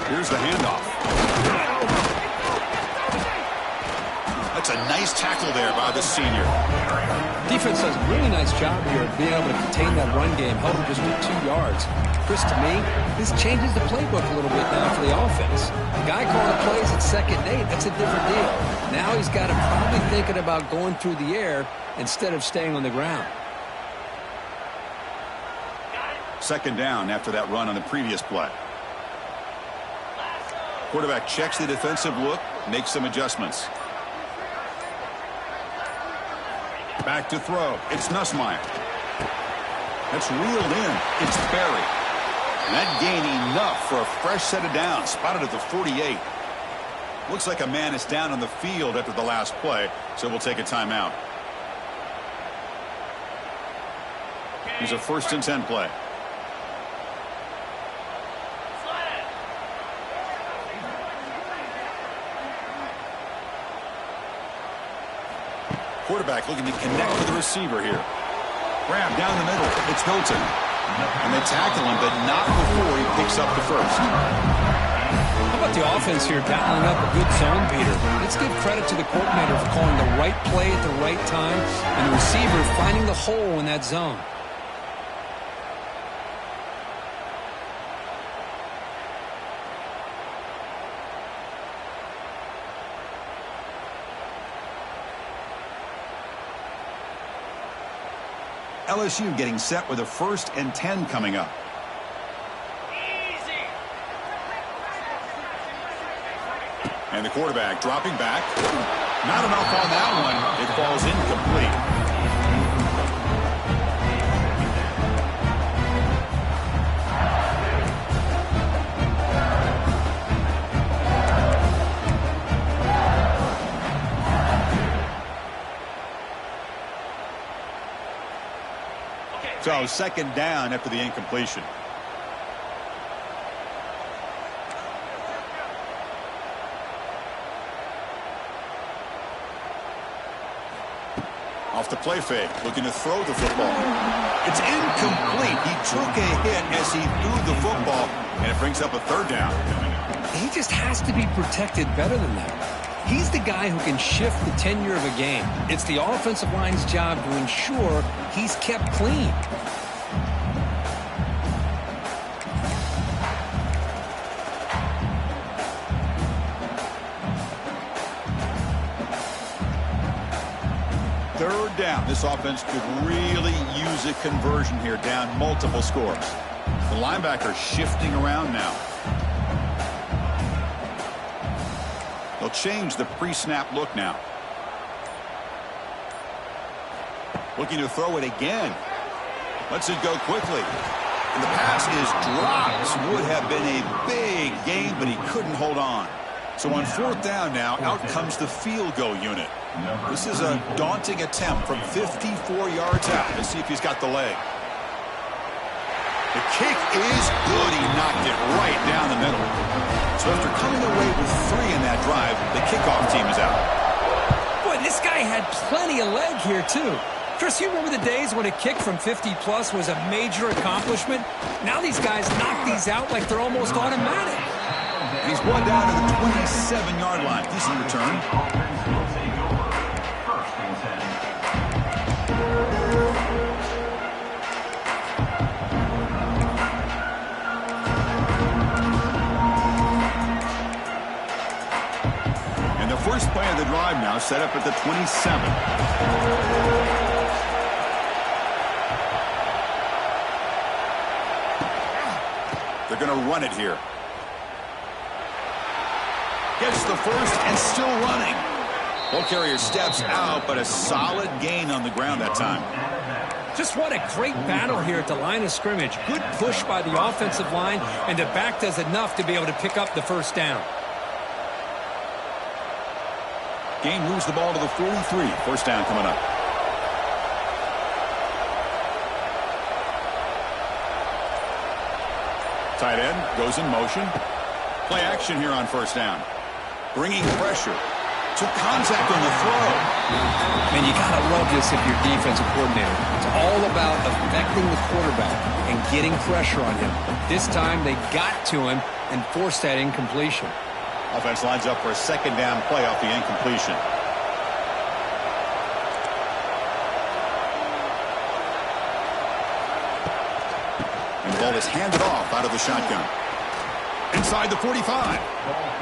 Here's the handoff. That's a nice tackle there by the senior. Defense does a really nice job here of being able to contain that run game, held him just with 2 yards. Chris, to me, this changes the playbook a little bit now for the offense. The guy calling plays at 2nd and 8, that's a different deal. Now he's got him probably thinking about going through the air instead of staying on the ground. 2nd down after that run on the previous play. Quarterback checks the defensive look, makes some adjustments. Back to throw. It's Nussmeier. That's reeled in. It's Berry. And that gain enough for a fresh set of downs. Spotted at the 48. Looks like a man is down on the field after the last play, so we'll take a timeout. Here's a 1st and 10 play. Quarterback looking to connect with the receiver here. Grab down the middle. It's Milton. And they tackle him, but not before he picks up the first. How about the offense here dialing up a good zone beater? Let's give credit to the coordinator for calling the right play at the right time and the receiver finding the hole in that zone. LSU getting set with a 1st and 10 coming up. And the quarterback dropping back. Not enough on that one. It falls incomplete. So second down after the incompletion. Off the play fake, looking to throw the football. It's incomplete. He took a hit as he threw the football, and it brings up a third down. He just has to be protected better than that. He's the guy who can shift the tenure of a game. It's the offensive line's job to ensure he's kept clean. Third down. This offense could really use a conversion here, down multiple scores. The linebacker shifting around now. They'll change the pre-snap look now. Looking to throw it again. Lets it go quickly. And the pass is dropped. Would have been a big gain, but he couldn't hold on. So on fourth down now, out comes the field goal unit. This is a daunting attempt from 54 yards out. Let's see if he's got the leg. The kick is good. He knocked it right down the middle. So after coming away with 3 in that drive, the kickoff team is out. Boy, this guy had plenty of leg here, too. Chris, you remember the days when a kick from 50-plus was a major accomplishment? Now these guys knock these out like they're almost automatic. And he's brought down to the 27-yard line. Decent return. And the first play of the drive now set up at the 27. They're going to run it here. Gets the first and still running. Ball carrier steps out, but a solid gain on the ground that time. Just what a great battle here at the line of scrimmage. Good push by the offensive line, and the back does enough to be able to pick up the first down. Gain moves the ball to the 43. First down coming up. Tight end goes in motion. Play action here on first down. Bringing pressure. Took contact on the throw. Man, you got to love this if you're defensive coordinator. It's all about affecting the quarterback and getting pressure on him. This time they got to him and forced that incompletion. Offense lines up for a second down play off the incompletion. And the ball is handed off out of the shotgun. Inside the 45.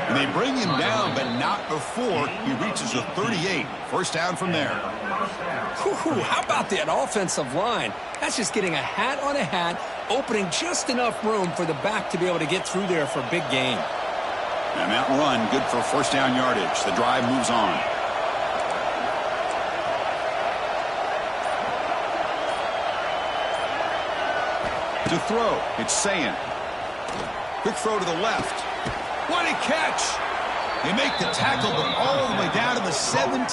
And they bring him down, but not before he reaches the 38. First down from there. How about that offensive line? That's just getting a hat on a hat, opening just enough room for the back to be able to get through there for a big gain. And that run, good for first down yardage. The drive moves on. To throw, it's Sayin. Quick throw to the left. What a catch! They make the tackle, but all the way down to the 17.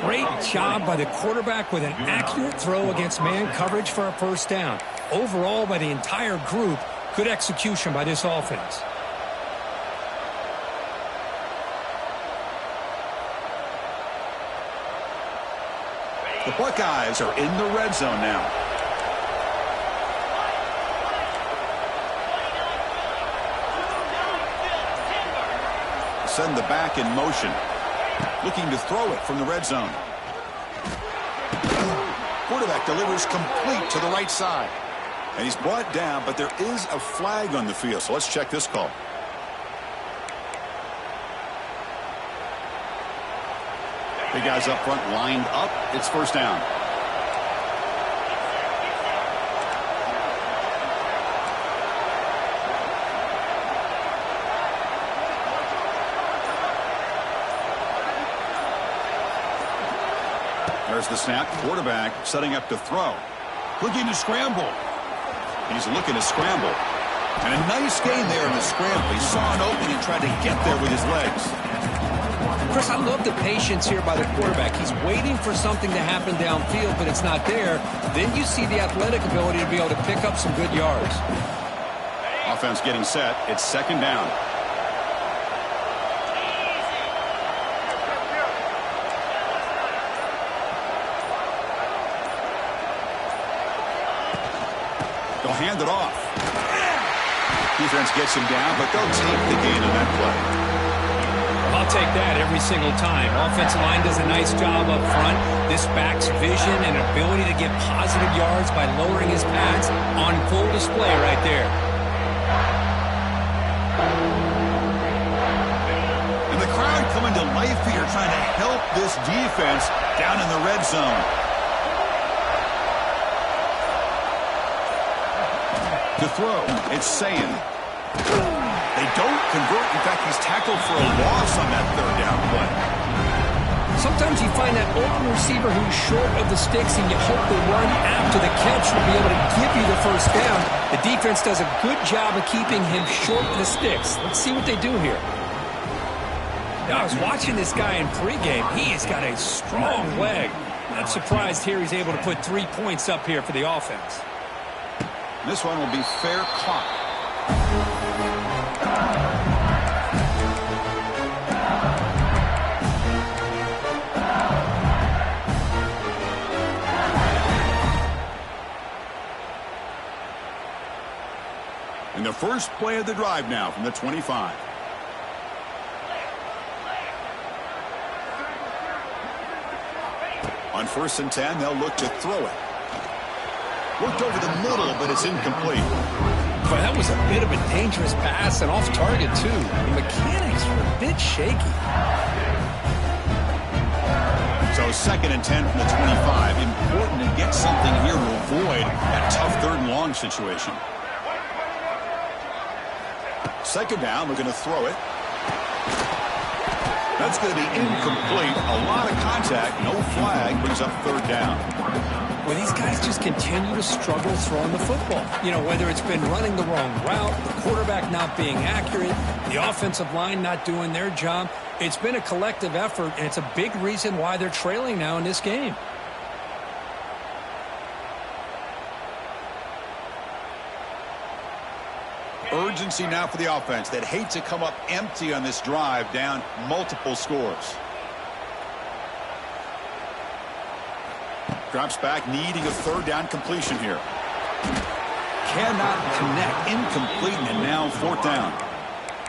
Great job by the quarterback with an accurate throw against man coverage for a first down. Overall, by the entire group, good execution by this offense. The Buckeyes are in the red zone now. Send the back in motion. Looking to throw it from the red zone. Quarterback delivers complete to the right side. And he's brought down, but there is a flag on the field. So let's check this call. Big guys up front lined up. It's first down. There's the snap. Quarterback setting up to throw. Looking to scramble. He's looking to scramble. And a nice gain there in the scramble. He saw an opening and tried to get there with his legs. Chris, I love the patience here by the quarterback. He's waiting for something to happen downfield, but it's not there. Then you see the athletic ability to be able to pick up some good yards. Offense getting set. It's second down. They'll hand it off. Defense gets him down, but they'll take the gain on that play. I'll take that every single time. Offensive line does a nice job up front. This back's vision and ability to get positive yards by lowering his pads on full display right there. And the crowd coming to life here, trying to help this defense down in the red zone. To throw, it's Sayin. They don't convert. In fact, he's tackled for a loss on that third down play. Sometimes you find that open receiver who's short of the sticks, and you hope the run after the catch will be able to give you the first down. The defense does a good job of keeping him short of the sticks. Let's see what they do here. Now, I was watching this guy in pregame. He's got a strong leg. Not surprised here he's able to put 3 points up here for the offense. This one will be fair caught. And the first play of the drive now from the 25. On 1st and 10, they'll look to throw it. Worked over the middle, but it's incomplete. But that was a bit of a dangerous pass and off target, too. The mechanics were a bit shaky. So 2nd and 10 from the 25. Important to get something here to avoid that tough 3rd and long situation. 2nd down, we're going to throw it. That's going to be incomplete. A lot of contact, no flag, brings up 3rd down. Well, these guys just continue to struggle throwing the football. You know, whether it's been running the wrong route, the quarterback not being accurate, the offensive line not doing their job. It's been a collective effort, and it's a big reason why they're trailing now in this game. Urgency now for the offense that hate to come up empty on this drive, down multiple scores. Drops back, needing a 3rd down completion here. Cannot connect, incomplete, and now 4th down.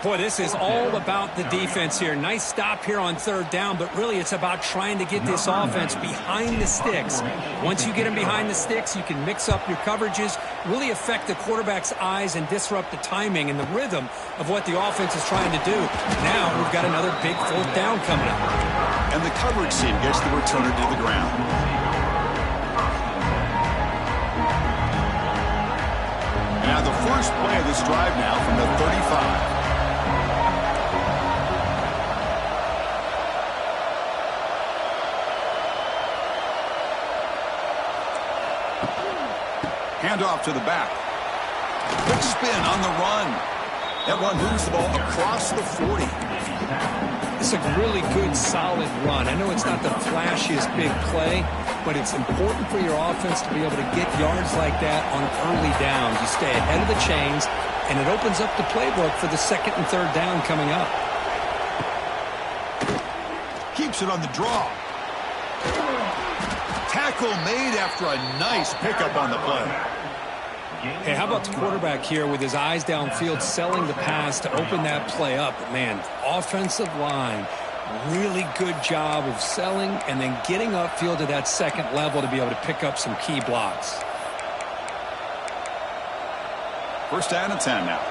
Boy, this is all about the defense here. Nice stop here on 3rd down, but really it's about trying to get this offense behind the sticks. Once you get them behind the sticks, you can mix up your coverages, really affect the quarterback's eyes and disrupt the timing and the rhythm of what the offense is trying to do. Now we've got another big 4th down coming up. And the coverage team gets the returner to the ground. Now the first play of this drive now from the 35. Handoff to the back. Quick spin on the run. That one moves the ball across the 40. It's a really good, solid run. I know it's not the flashiest big play, but it's important for your offense to be able to get yards like that on early downs. You stay ahead of the chains, and it opens up the playbook for the 2nd and 3rd down coming up. Keeps it on the draw. Tackle made after a nice pickup on the play. Hey, how about the quarterback here with his eyes downfield, selling the pass to open that play up? But man, offensive line, really good job of selling and then getting upfield to that 2nd level to be able to pick up some key blocks. 1st down and 10 now.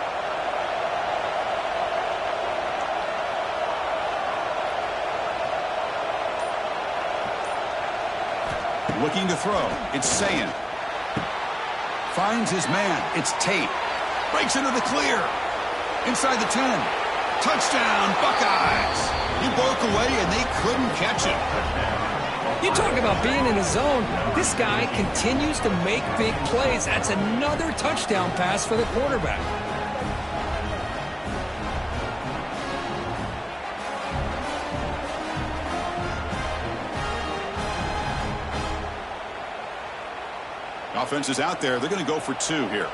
Looking to throw. It's Sayin. Finds his man. It's Tate. Breaks into the clear. Inside the 10. Touchdown, Buckeyes. He broke away, and they couldn't catch him. You talk about being in a zone. This guy continues to make big plays. That's another touchdown pass for the quarterback. Offense is out there. They're going to go for 2 here.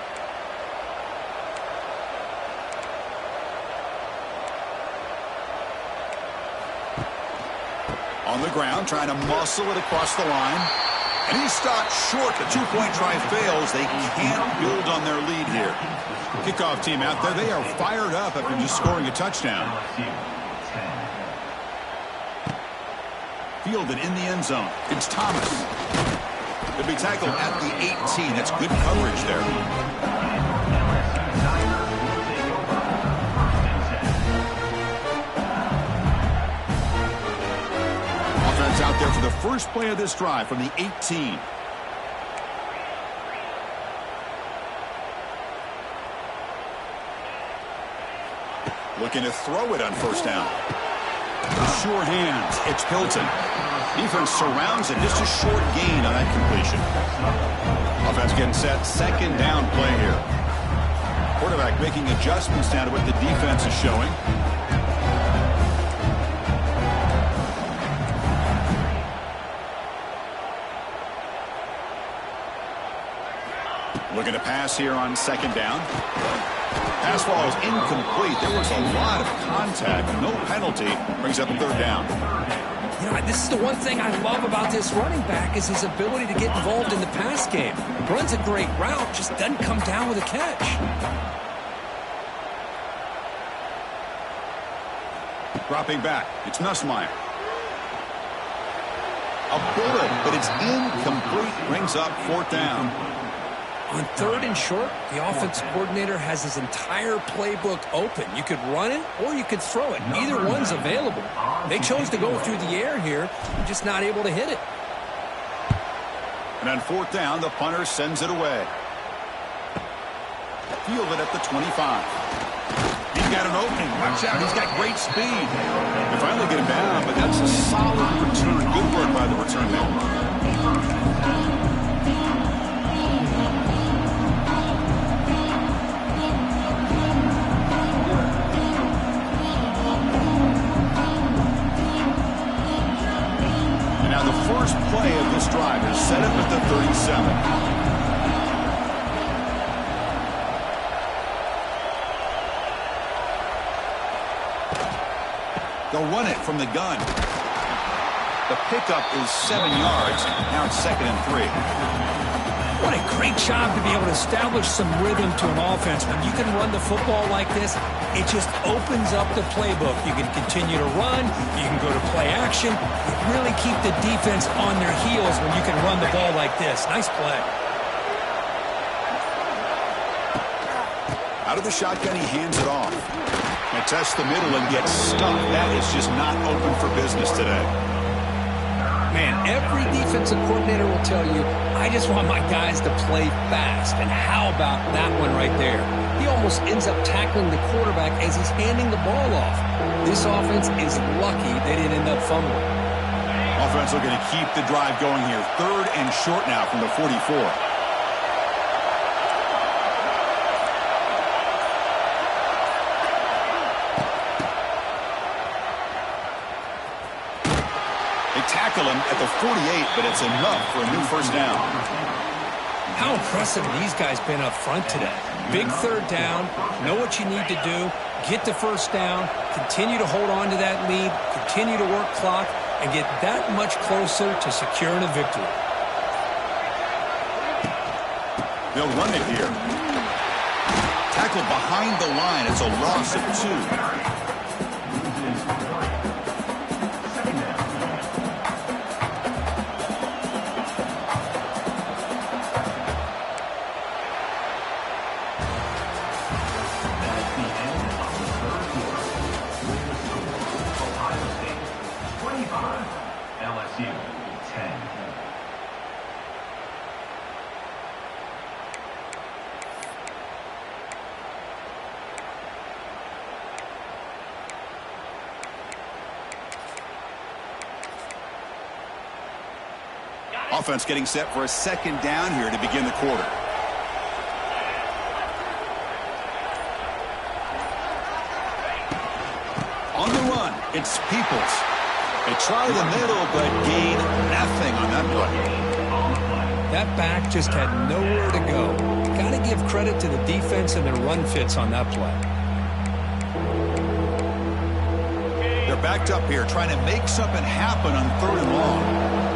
On the ground, trying to muscle it across the line. And he's stopped short. The 2-point try fails. They can't build on their lead here. Kickoff team out there. They are fired up after just scoring a touchdown. Fielded in the end zone. It's Thomas. Could be tackled at the 18. That's good coverage there. Offense out there for the first play of this drive from the 18. Looking to throw it on first down. Sure hands. It's Hilton. Defense surrounds it. Just a short gain on that completion. Offense getting set. Second down play here. Quarterback making adjustments down to what the defense is showing. Looking to pass here on second down. Pass ball is incomplete. There was a lot of contact. No penalty. Brings up a third down. You know, this is the one thing I love about this running back is his ability to get involved in the pass game. Runs a great route, just doesn't come down with a catch. Dropping back. It's Nussmeier. A bullet, but it's incomplete. Brings up fourth down. On third and short, the offense coordinator has his entire playbook open. You could run it or you could throw it. Either one's available. They chose to go through the air here. They're just not able to hit it. And on fourth down, the punter sends it away. Fielded at the 25. He's got an opening. Watch out. He's got great speed. They finally get him down, but that's a solid return. Good work by the return man. First play of this drive is set up at the 37. They'll run it from the gun. The pickup is 7 yards. Now it's 2nd and 3. What a great job to be able to establish some rhythm to an offense. When you can run the football like this, it just opens up the playbook. You can continue to run. You can go to play action. You really keep the defense on their heels when you can run the ball like this. Nice play. Out of the shotgun, he hands it off. And tests the middle and gets stuck. That is just not open for business today. Man, every defensive coordinator will tell you, I just want my guys to play fast. And how about that one right there? He almost ends up tackling the quarterback as he's handing the ball off. This offense is lucky they didn't end up fumbling. Offense looking to keep the drive going here. 3rd and short now from the 44. Tackle him at the 48, but it's enough for a new first down. How impressive have these guys been up front today? Big third down, know what you need to do, get the first down, continue to hold on to that lead, continue to work clock, and get that much closer to securing a victory. They'll run it here. Tackled behind the line. It's a loss of 2. Offense getting set for a second down here to begin the quarter. On the run, it's Peoples. They try the middle, but gain nothing on that play. That back just had nowhere to go. Got to give credit to the defense and their run fits on that play. They're backed up here trying to make something happen on 3rd and long.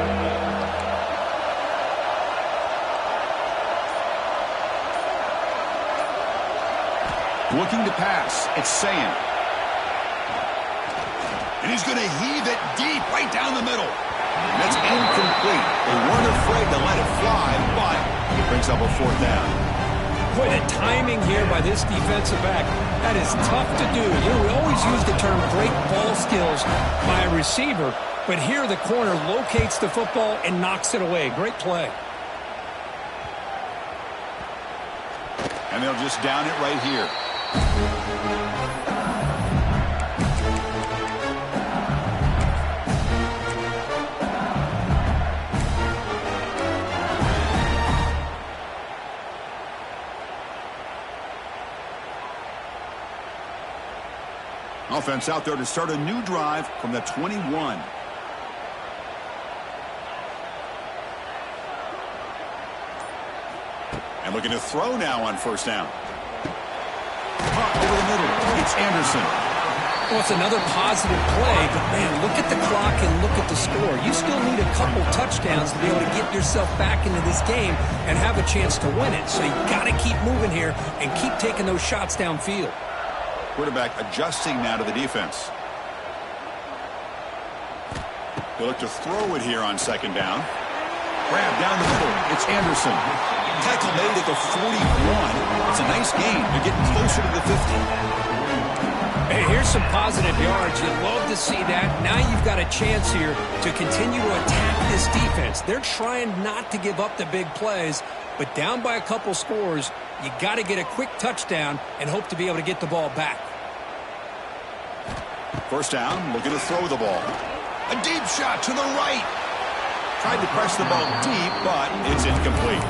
Looking to pass. It's Sam. And he's going to heave it deep right down the middle. That's incomplete. They weren't afraid to let it fly, but it brings up a 4th down. Boy, the timing here by this defensive back, that is tough to do. You know, we always use the term great ball skills by a receiver, but here the corner locates the football and knocks it away. Great play. And they'll just down it right here. Offense out there to start a new drive from the 21. And looking to throw now on 1st down. Pop over the middle. It's Anderson. Well, it's another positive play, but man, look at the clock and look at the score. You still need a couple touchdowns to be able to get yourself back into this game and have a chance to win it. So you got to keep moving here and keep taking those shots downfield. Quarterback adjusting now to the defense. They look to throw it here on 2nd down. Grab down the middle. It's Anderson. Tackle made at the 41. It's a nice gain. They're getting closer to the 50. Hey, here's some positive yards. You'd love to see that. Now you've got a chance here to continue to attack this defense. They're trying not to give up the big plays, but down by a couple scores, you got to get a quick touchdown and hope to be able to get the ball back. 1st down, looking to throw the ball. A deep shot to the right. Tried to press the ball deep, but it's incomplete.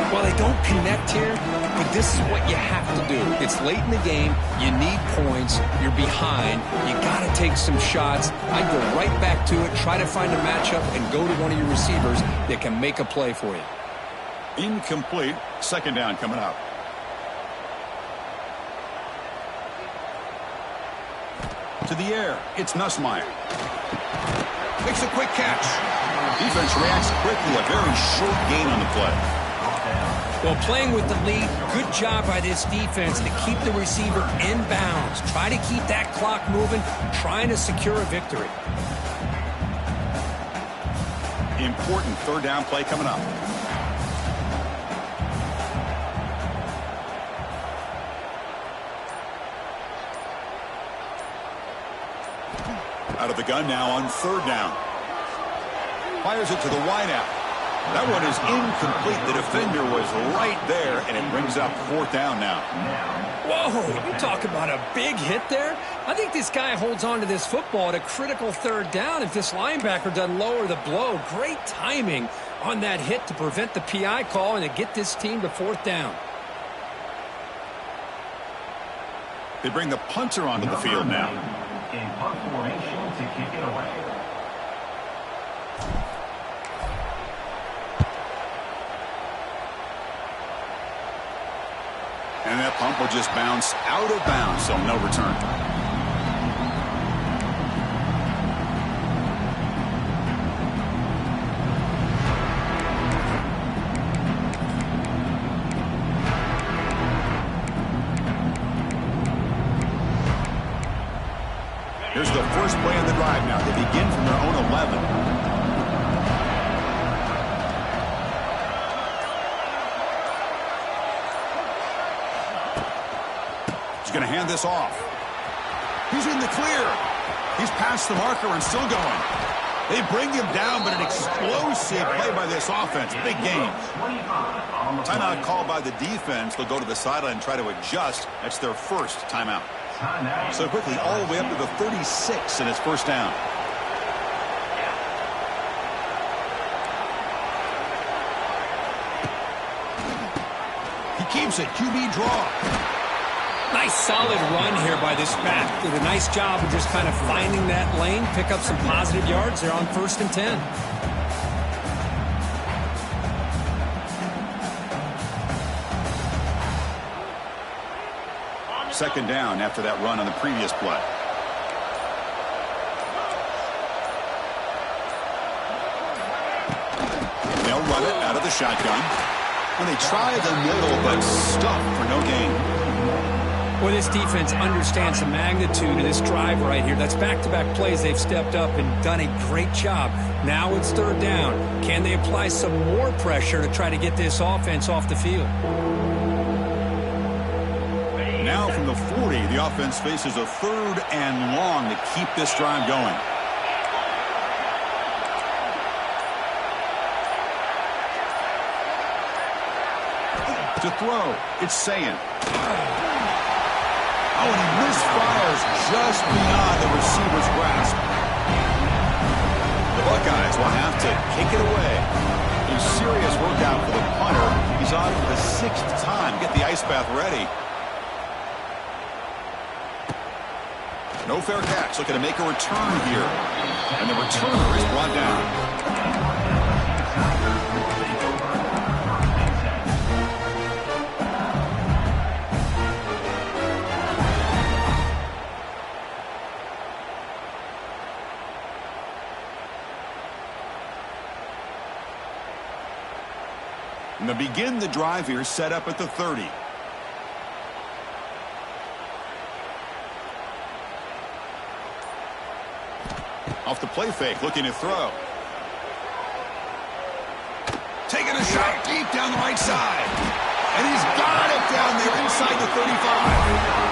Well, they don't connect here, but this is what you have to do. It's late in the game. You need points. You're behind. You got to take some shots. I'd go right back to it, try to find a matchup, and go to one of your receivers that can make a play for you. Incomplete. 2nd down coming up. To the air. It's Nussmeier. Makes a quick catch. Defense reacts quickly. A very short gain on the play. Well, playing with the lead, good job by this defense to keep the receiver in bounds. Try to keep that clock moving, trying to secure a victory. Important 3rd down play coming up. Out of the gun now on 3rd down. Fires it to the wideout. That one is incomplete. The defender was right there, and it brings up 4th down now. Whoa, you talk about a big hit there. I think this guy holds on to this football at a critical 3rd down if this linebacker doesn't lower the blow. Great timing on that hit to prevent the PI call and to get this team to 4th down. They bring the punter onto the field now. In punt formation to kick it away. And that punt will just bounce out of bounds, so no return. Here's the first play of the drive now. They begin from their own 11. He's going to hand this off. He's in the clear. He's past the marker and still going. They bring him down, but an explosive play by this offense. Big game. Timeout called by the defense. They'll go to the sideline and try to adjust. That's their first timeout. So quickly, all the way up to the 36 in his 1st down. keeps it. QB draw. Nice solid run here by this back. Did a nice job of just kind of finding that lane, pick up some positive yards there on 1st and 10. Second down after that run on the previous play. They'll run it out of the shotgun. And they try the middle, but stuffed for no gain. Well, this defense understands the magnitude of this drive right here. That's back-to-back plays. They've stepped up and done a great job. Now it's 3rd down. Can they apply some more pressure to try to get this offense off the field? Now from the 40, the offense faces a 3rd and long to keep this drive going. To throw, it's Sayin. Oh, and he misfires just beyond the receiver's grasp. The Buckeyes will have to kick it away. A serious workout for the punter. He's on for the 6th time. Get the ice bath ready. No fair catch. Looking to make a return here. And the returner is brought down. And to begin the drive here, set up at the 30. Off the play fake, looking to throw. Taking a shot deep down the right side. And he's got it down there inside the 35.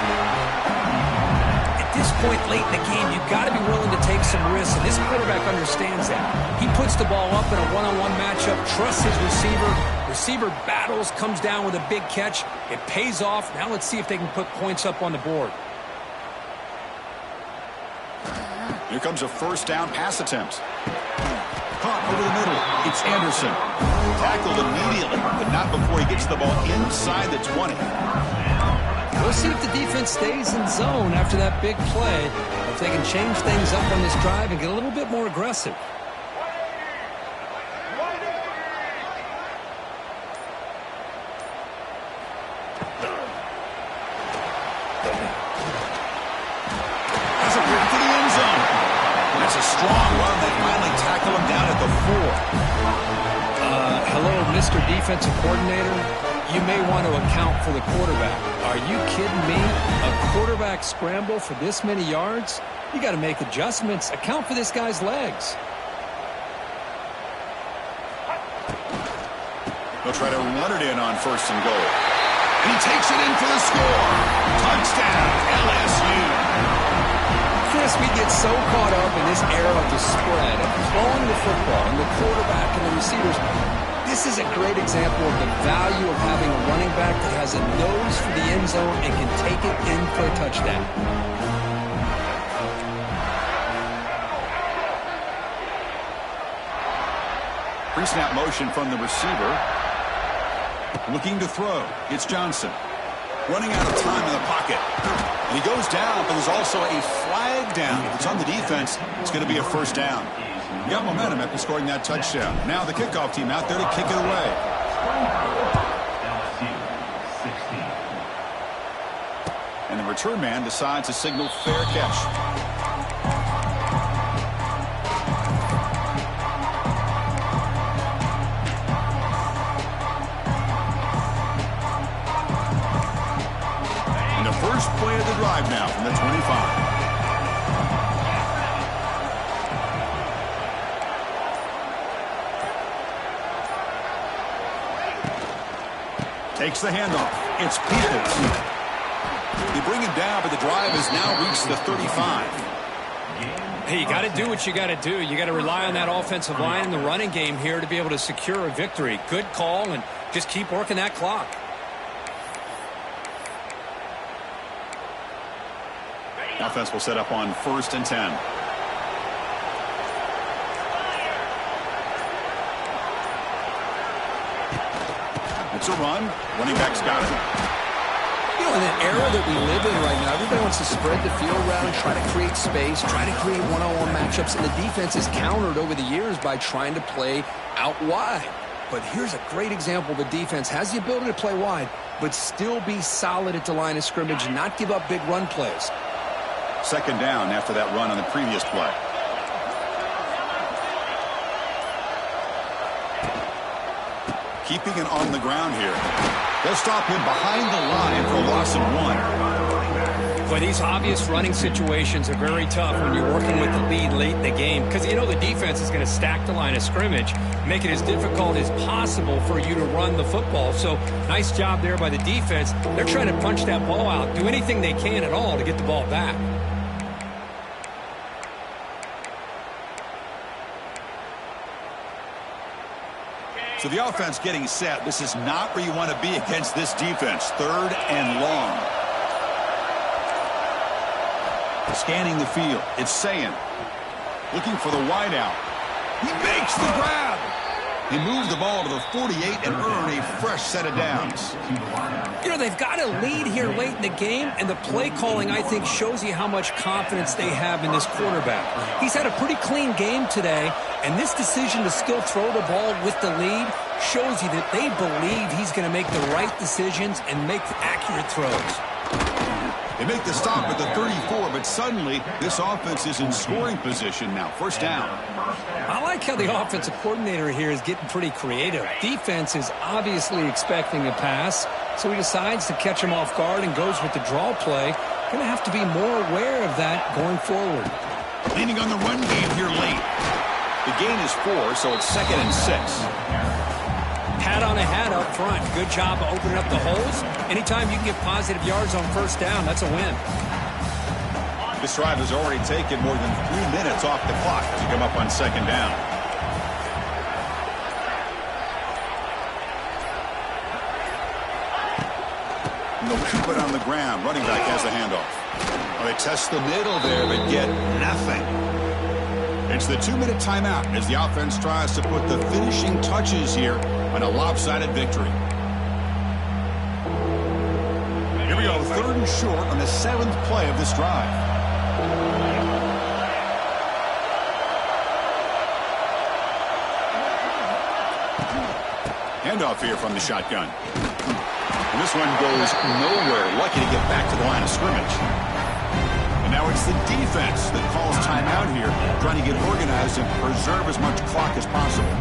At this point late in the game, you've got to be willing to take some risks, and this quarterback understands that. He puts the ball up in a one-on-one matchup, trusts his receiver. Receiver battles, comes down with a big catch. It pays off. Now let's see if they can put points up on the board. Here comes a 1st down pass attempt. Caught over the middle. It's Anderson. Tackled immediately, but not before he gets the ball inside the 20. We'll see if the defense stays in zone after that big play. If they can change things up on this drive and get a little bit more aggressive. Mr. Defensive Coordinator, you may want to account for the quarterback. Are you kidding me? A quarterback scramble for this many yards? You got to make adjustments. Account for this guy's legs. They'll try to run it in on 1st and goal. And he takes it in for the score. Touchdown, LSU. Chris, we get so caught up in this era of the spread, of throwing the football, and the quarterback and the receivers. This is a great example of the value of having a running back that has a nose for the end zone and can take it in for a touchdown. Pre-snap motion from the receiver. Looking to throw. It's Johnson. Running out of time in the pocket. And he goes down, but there's also a flag down. If it's on the defense, it's going to be a 1st down. You got momentum after scoring that touchdown. Now the kickoff team out there to kick it away. And the return man decides to signal fair catch. And the first play of the drive now from the 25. Takes the handoff. It's Peoples. They bring him down, but the drive has now reached the 35. Hey, you got to do what you got to do. You got to rely on that offensive line and the running game here to be able to secure a victory. Good call, and just keep working that clock. Offense will set up on 1st and 10. It's a run. Running back's got it. You know, in an era that we live in right now, everybody wants to spread the field around, try to create space, try to create one-on-one matchups, and the defense is countered over the years by trying to play out wide. But here's a great example. The defense has the ability to play wide, but still be solid at the line of scrimmage and not give up big run plays. Second down after that run on the previous play. Keeping it on the ground here. They'll stop him behind the line for a loss of 1. Boy, these obvious running situations are very tough when you're working with the lead late in the game because you know the defense is going to stack the line of scrimmage, make it as difficult as possible for you to run the football. So nice job there by the defense. They're trying to punch that ball out, do anything they can at all to get the ball back. So the offense getting set. This is not where you want to be against this defense. 3rd and long. Scanning the field. It's Sayin. Looking for the wideout. He makes the grab. He moved the ball to the 48 and earned a fresh set of downs. You know, they've got a lead here late in the game, and the play calling, I think, shows you how much confidence they have in this quarterback. He's had a pretty clean game today, and this decision to still throw the ball with the lead shows you that they believe he's going to make the right decisions and make accurate throws. They make the stop at the 34, but suddenly this offense is in scoring position now. First down. I like how the offensive coordinator here is getting pretty creative. Defense is obviously expecting a pass, so he decides to catch him off guard and goes with the draw play. Going to have to be more aware of that going forward. Leaning on the run game here late. The gain is 4, so it's 2nd and 6. Hat on a hat up front. Good job of opening up the holes. Anytime you can get positive yards on first down, that's a win. This drive has already taken more than 3 minutes off the clock to come up on 2nd down. And they'll keep it on the ground. Running back has the handoff. Well, they test the middle there, but get nothing. It's the 2-minute timeout as the offense tries to put the finishing touches here on a lopsided victory. Here we go, 3rd and short on the 7th play of this drive. Handoff here from the shotgun. And this one goes nowhere. Lucky to get back to the line of scrimmage. And now it's the defense that calls timeout here, trying to get organized and preserve as much clock as possible.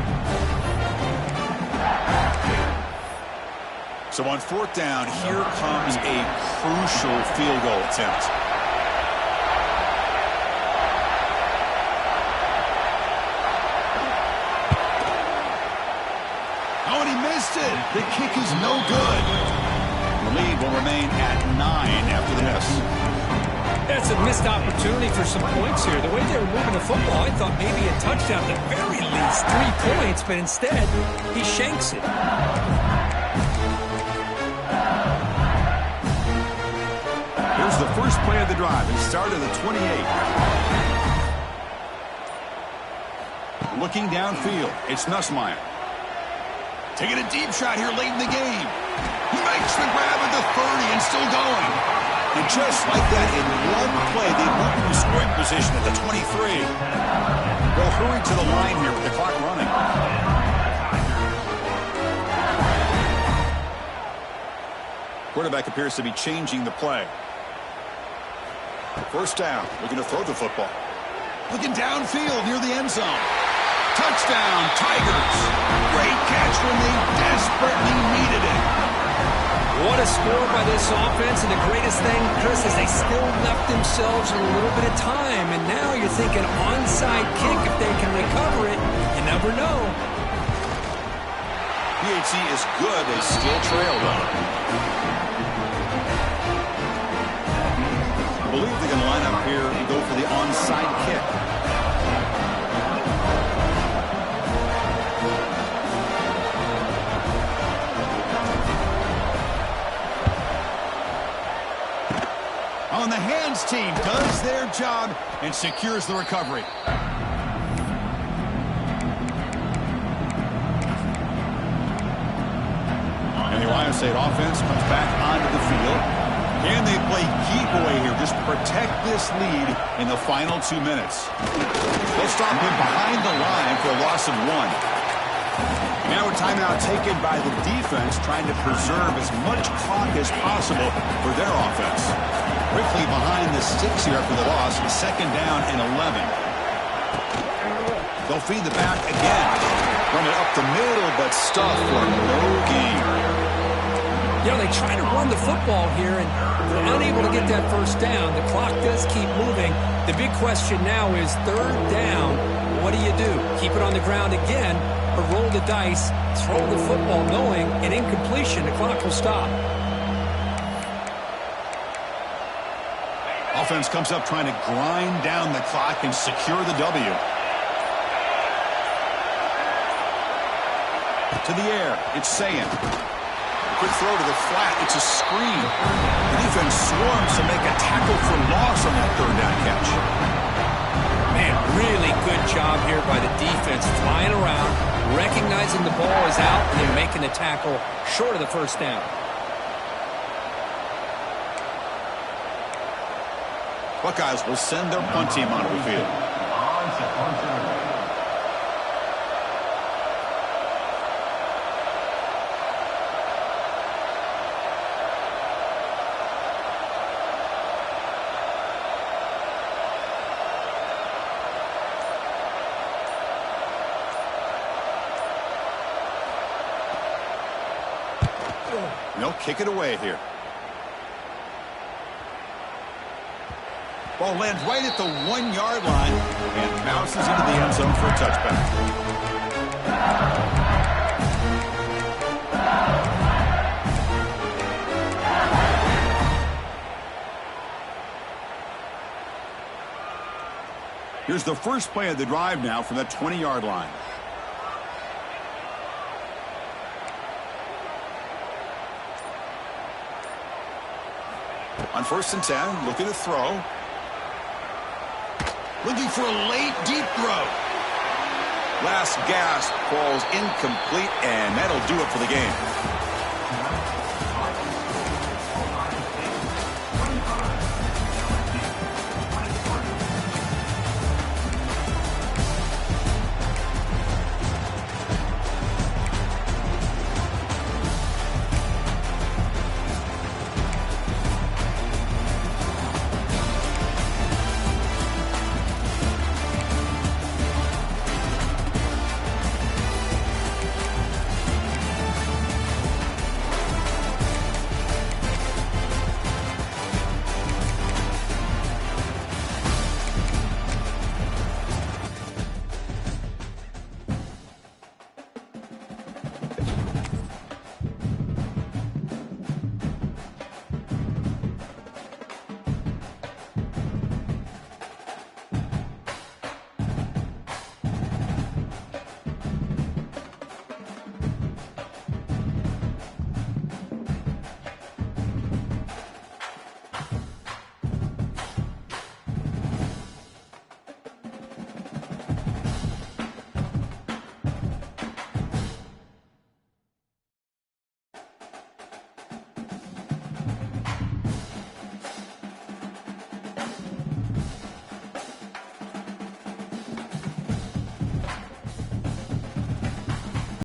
So on 4th down, here comes a crucial field goal attempt. Oh, and he missed it. The kick is no good. The lead will remain at 9 after the miss. That's a missed opportunity for some points here. The way they were moving the football, I thought maybe a touchdown, at the very least 3 points, but instead, he shanks it. Here's the first play of the drive. It started at the 28. Looking downfield, it's Nussmeier. Taking a deep shot here late in the game. He makes the grab at the 30 and still going. And just like that, in one play, they move into scoring position at the 23. They'll hurry to the line here with the clock running. Quarterback appears to be changing the play. First down, looking to throw the football. Looking downfield near the end zone. Touchdown, Tigers. Great catch when they desperately needed it. What a score by this offense, and the greatest thing, Chris, is they still left themselves a little bit of time, and now you're thinking onside kick if they can recover it. You never know. PHC is good. They still trail, though. I believe they're going to line up here and go for the onside kick. On the hands team does their job and secures the recovery. And Ohio State offense comes back onto the field. Can they play keep away here? Just protect this lead in the final 2 minutes. They'll stop him behind the line for a loss of 1. Now a timeout taken by the defense, trying to preserve as much clock as possible for their offense. Quickly behind the sticks here for the loss. 2nd down and 11. They'll feed the back again. Run it up the middle, but stuff for no gain. You know, they try to run the football here, and they're unable to get that first down. The clock does keep moving. The big question now is 3rd down. What do you do? Keep it on the ground again, or roll the dice, throw the football, knowing an incompletion, the clock will stop. Offense comes up trying to grind down the clock and secure the W. To the air, it's Sayin. Quick throw to the flat. It's a screen. The defense swarms to make a tackle for loss on that 3rd down catch. Man, really good job here by the defense, flying around, recognizing the ball is out, and then making the tackle short of the 1st down. Buckeyes will send their punt team onto the field. On to punter. They'll kick it away here. Ball lands right at the 1-yard line and bounces into the end zone for a touchback. Here's the first play of the drive now from the 20-yard line. On 1st and 10, looking to throw. Looking for a late, deep throw. Last gasp falls incomplete, and that'll do it for the game.